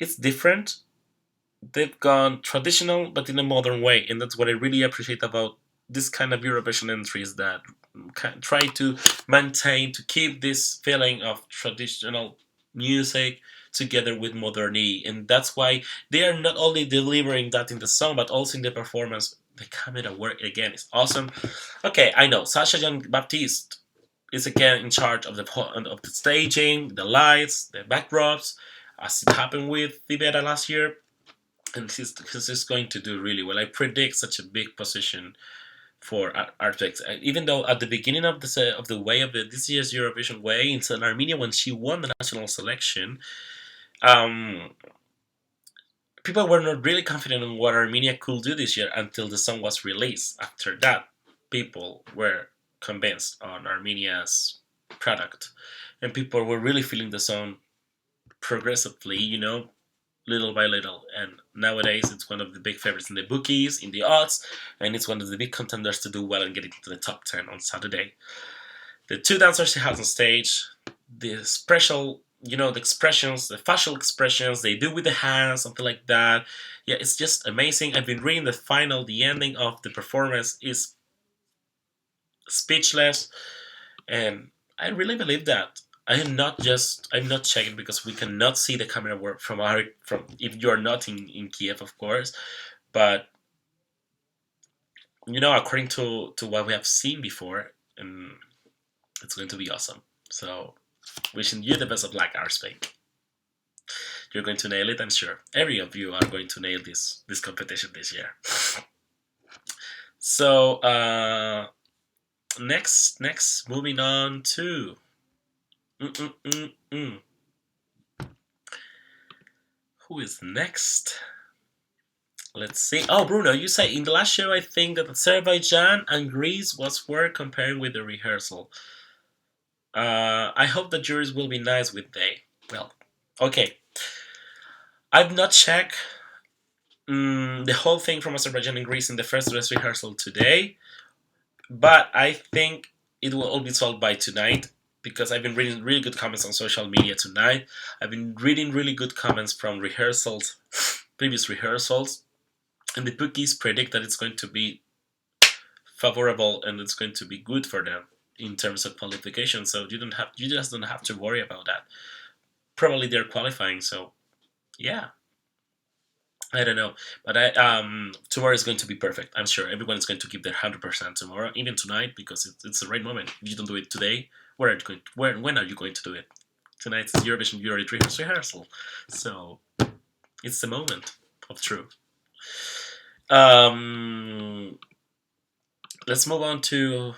It's different. They've gone traditional but in a modern way, and that's what I really appreciate about this kind of Eurovision entries that try to maintain to keep this feeling of traditional music together with modernity, and that's why they are not only delivering that in the song but also in the performance. The camera work again is awesome. Okay, I know Sasha Jean Baptiste is again in charge of the staging, the lights, the backdrops, as it happened with Tibeta last year, and he's going to do really well. I predict such a big position for Artex. Even though at the beginning of this year's Eurovision way in Southern Armenia, when she won the national selection, um, people were not really confident in what Armenia could do this year until the song was released. After that, people were convinced on Armenia's product, and people were really feeling the song progressively. Little by little. And nowadays, it's one of the big favorites in the bookies, in the odds, and it's one of the big contenders to do well and get into the top 10 on Saturday. The two dancers she has on stage, the special, the expressions, the facial expressions they do with the hands, something like that. Yeah, it's just amazing. I've been reading the ending of the performance is speechless, and I really believe that. I'm not checking because we cannot see the camera work from if you are not in Kiev, of course. But according to what we have seen before, it's going to be awesome. So wishing you the best of luck, Arspain. You're going to nail it, I'm sure. Every of you are going to nail this competition this year. So next moving on to who is next? Let's see. Oh, Bruno, you say in the last show I think that Azerbaijan and Greece was worth comparing with the rehearsal. I hope the juries will be nice with they. Well, okay. I've not checked the whole thing from Azerbaijan and Greece in the first dress rehearsal today, but I think it will all be solved by tonight because I've been reading really good comments on social media tonight. I've been reading really good comments from previous rehearsals, and the bookies predict that it's going to be favorable and it's going to be good for them in terms of qualification. So you just don't have to worry about that. Probably they're qualifying, so yeah. I don't know, but tomorrow is going to be perfect. I'm sure everyone is going to give their 100% tomorrow, even tonight, because it's the right moment. If you don't do it today, where are you going? When are you going to do it? Tonight's Eurovision Euro rehearsal, so it's the moment of truth. Let's move on to.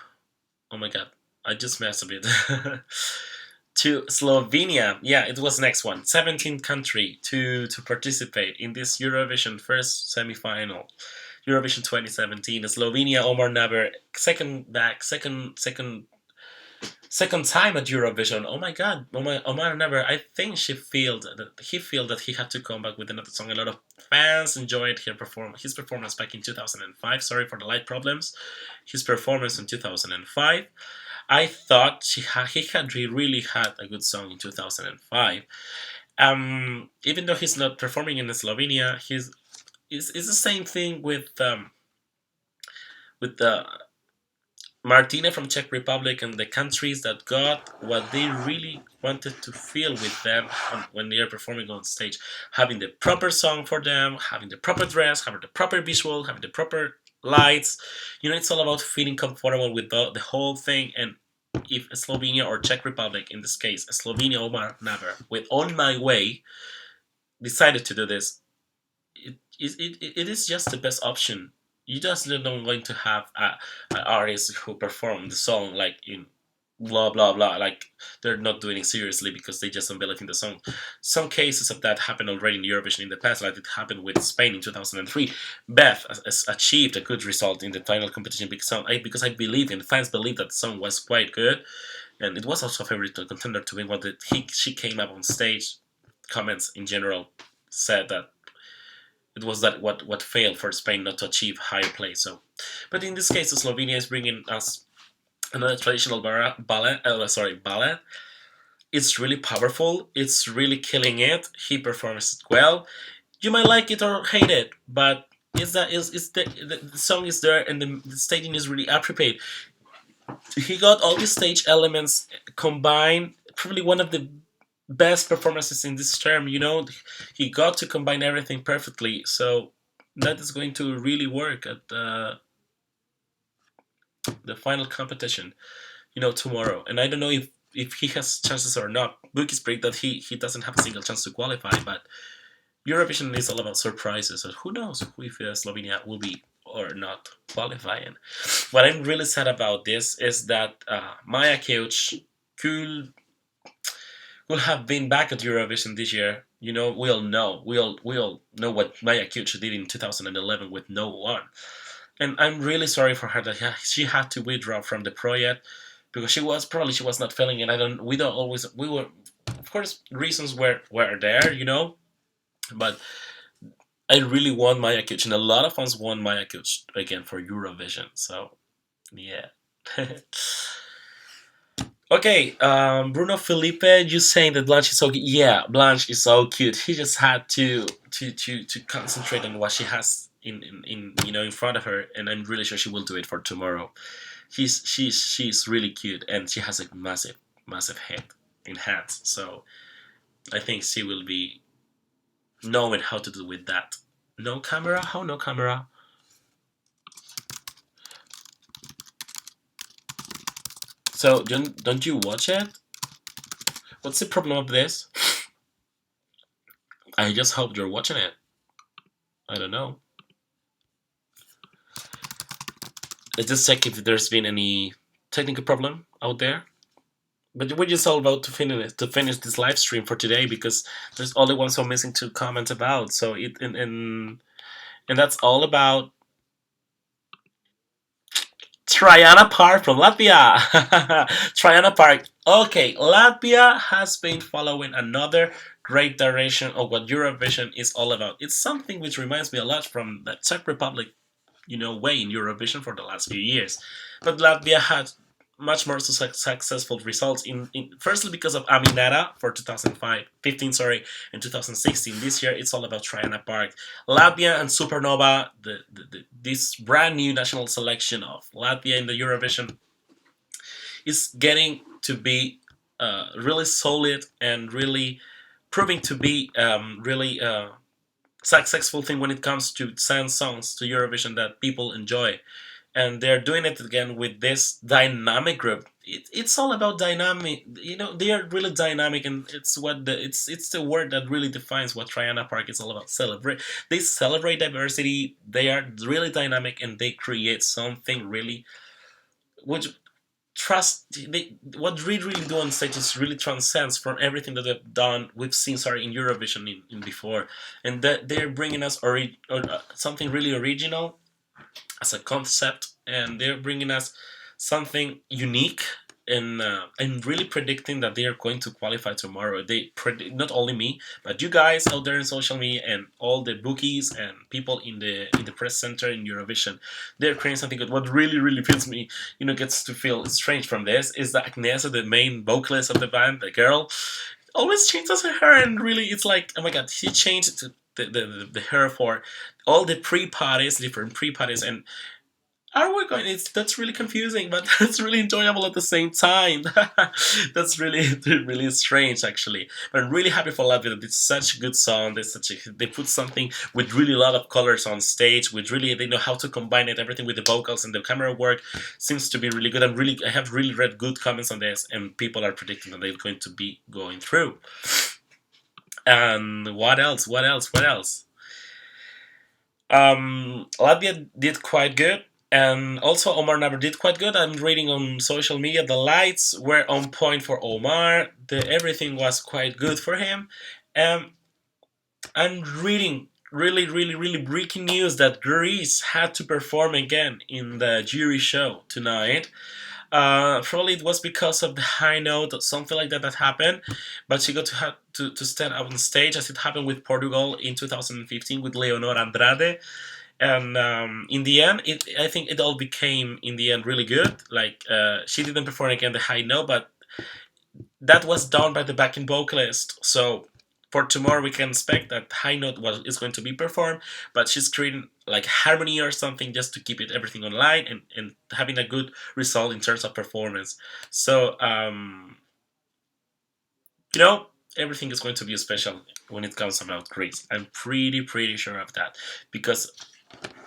Oh my god, I just messed a bit. To Slovenia. Yeah, it was next one. 17th country to participate in this Eurovision first semifinal. Eurovision 2017. Slovenia, Omar Naber, second Second time at Eurovision. Oh my God, Omar never. I think he felt that he had to come back with another song. A lot of fans enjoyed his performance back in 2005. Sorry for the light problems. His performance in 2005. I thought he really had a good song in 2005. Even though he's not performing in Slovenia, it's the same thing with the Martina from Czech Republic and the countries that got what they really wanted to feel with them when they are performing on stage, having the proper song for them, having the proper dress, having the proper visual, having the proper lights. It's all about feeling comfortable with the whole thing. And if Slovenia or Czech Republic, in this case, Slovenia Omar Naver, with On My Way, decided to do this, it is just the best option. You just don't going to have an artist who perform the song like in blah blah blah, like they're not doing it seriously because they just don't believe in the song. Some cases of that happened already in Eurovision in the past, like it happened with Spain in 2003. Beth has achieved a good result in the final competition because I believe and the fans believe that the song was quite good, and it was also a favorite contender to win. She came up on stage, comments in general said that it was that what failed for Spain not to achieve higher place. So, but in this case, Slovenia is bringing us another traditional ballet. It's really powerful. It's really killing it. He performs it well. You might like it or hate it, but the song is there and the staging is really appropriate. He got all the stage elements combined. Probably one of the best performances in this term. He got to combine everything perfectly. So that is going to really work at the final competition. Tomorrow. And I don't know if he has chances or not. Bookies predict that he doesn't have a single chance to qualify. But Eurovision is all about surprises. So who knows if Slovenia will be or not qualifying. What I'm really sad about this is that Maya Keuch could have been back at Eurovision this year. We all know what Maya Keuch did in 2011 with No One, and I'm really sorry for her that she had to withdraw from the project because she was not feeling it. We don't always we were, of course, reasons were there, but I really want Maya Keuch, and a lot of fans want Maya Keuch again for Eurovision. So yeah. Okay, Bruno Felipe, you saying that Blanche is so cute? Yeah, Blanche is so cute. He just had to concentrate on what she has in front of her, and I'm really sure she will do it for tomorrow. She's really cute, and she has a massive head in hands. So I think she will be knowing how to do with that. No camera? How no camera? So don't you watch it? What's the problem of this? I just hope you're watching it. I don't know. Let's just check if there's been any technical problem out there. But we're just all about to finish this live stream for today because there's only one so missing to comment about. So and that's all about Triana Park from Latvia. Triana Park. Okay, Latvia has been following another great direction of what Eurovision is all about. It's something which reminds me a lot from the Czech Republic, way in Eurovision for the last few years. But Latvia had much more successful results firstly because of Aminata for 2015, and 2016. This year it's all about Triana Park. Latvia and Supernova, this brand new national selection of Latvia in the Eurovision, is getting to be really solid and really proving to be really successful thing when it comes to send songs to Eurovision that people enjoy. And they're doing it again with this dynamic group. It's all about dynamic. They are really dynamic, and it's the word that really defines what Triana Park is all about. They celebrate diversity. They are really dynamic, and they create something really, which what really do on stage is really transcends from everything that we've seen in Eurovision in before, and that they're bringing us something really original as a concept, and they're bringing us something unique and I'm really predicting that they are going to qualify tomorrow. They predict, not only me, but you guys out there in social media and all the bookies and people in the press center in Eurovision. They're creating something good. What really feels me, gets to feel strange from this is that Agnesa, the main vocalist of the band, the girl, always changes her hair, and really it's like, oh my god, she changed the hair for all the pre-parties, different pre-parties, and are we going? That's really confusing, but that's really enjoyable at the same time. That's really strange, actually. But I'm really happy for Latvia that it's such a good song. They put something with really a lot of colors on stage. With really they know how to combine it, everything with the vocals and the camera work seems to be really good. I have really read good comments on this, and people are predicting that they're going to be going through. And what else? What else? What else? Latvia did quite good, and also Omar never did quite good. I'm reading on social media the lights were on point for Omar. Everything was quite good for him. Um, I'm reading really breaking news that Greece had to perform again in the jury show tonight. Probably it was because of the high note or something like that that happened, but she got to have to stand up on stage as it happened with Portugal in 2015 with Leonor Andrade. And in the end, I think it all became in the end really good. Like she didn't perform again the high note, but that was done by the backing vocalist. So for tomorrow, we can expect that high note is going to be performed, but she's creating like harmony or something just to keep it everything online and having a good result in terms of performance. So you know everything is going to be special when it comes about Greece. I'm pretty sure of that because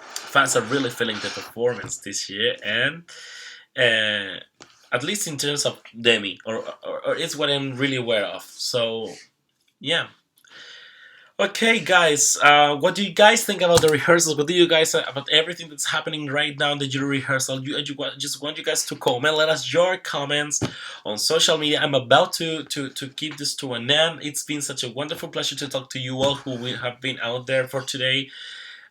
fans are really feeling the performance this year, and uh, at least in terms of Demi, or it's what I'm really aware of. So yeah. Okay, guys, what do you guys think about the rehearsals? What do you guys about everything that's happening right now in the jury rehearsal? Just want you guys to comment. Let us your comments on social media. I'm about to keep this to an end. It's been such a wonderful pleasure to talk to you all who we have been out there for today.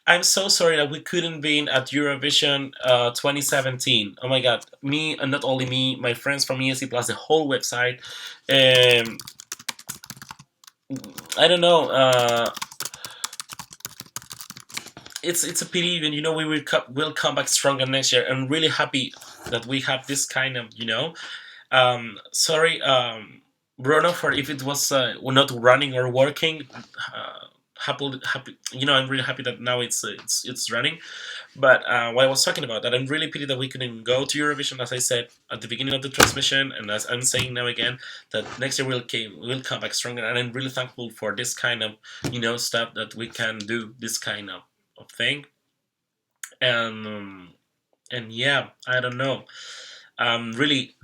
I'm so sorry that we couldn't be at Eurovision 2017. Oh my god, me, and not only me, my friends from ESC+, the whole website. Um, I don't know. It's a pity, even we will come back stronger next year. I'm really happy that we have this kind of sorry, Bruno, for if it was not running or working. Happy. I'm really happy that now it's running. But what I was talking about, that I'm really pity that we couldn't go to Eurovision, as I said at the beginning of the transmission, and as I'm saying now again, that next year we'll come back stronger, and I'm really thankful for this kind of stuff that we can do this kind of thing, and yeah, I don't know. I'm really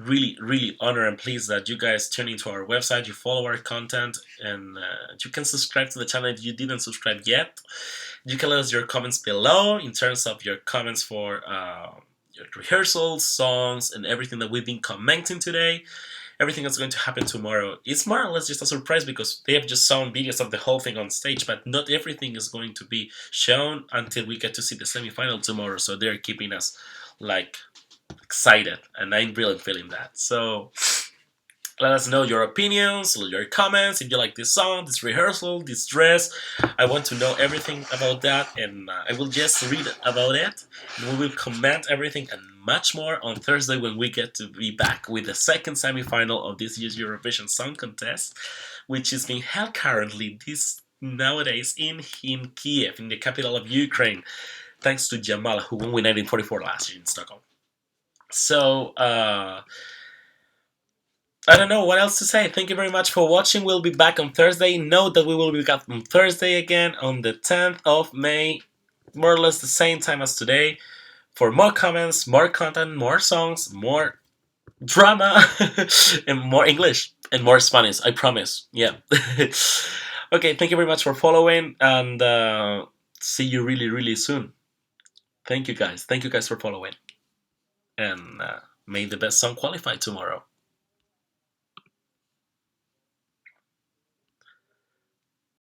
honored and pleased that you guys tune into our website, you follow our content, and you can subscribe to the channel if you didn't subscribe yet. You can let us your comments below in terms of your comments for your rehearsals, songs, and everything that we've been commenting today. Everything that's going to happen tomorrow is more or less just a surprise because they have just shown videos of the whole thing on stage, but not everything is going to be shown until we get to see the semifinal tomorrow. So they're keeping us like excited, and I'm really feeling that. So let us know your opinions, your comments, if you like this song, this rehearsal, this dress. I want to know everything about that, and I will just read about it. And we will comment everything and much more on Thursday when we get to be back with the second semi-final of this year's Eurovision Song Contest, which is being held currently nowadays in Kiev, in the capital of Ukraine, thanks to Jamala, who won with 1944 last year in Stockholm. So, I don't know what else to say. Thank you very much for watching. We'll be back on Thursday. Note that we will be back on Thursday again on the 10th of May, more or less the same time as today, for more comments, more content, more songs, more drama, and more English and more Spanish. I promise. Yeah. Okay, thank you very much for following, and see you really soon. Thank you guys. Thank you guys for following, and may the best song qualify tomorrow.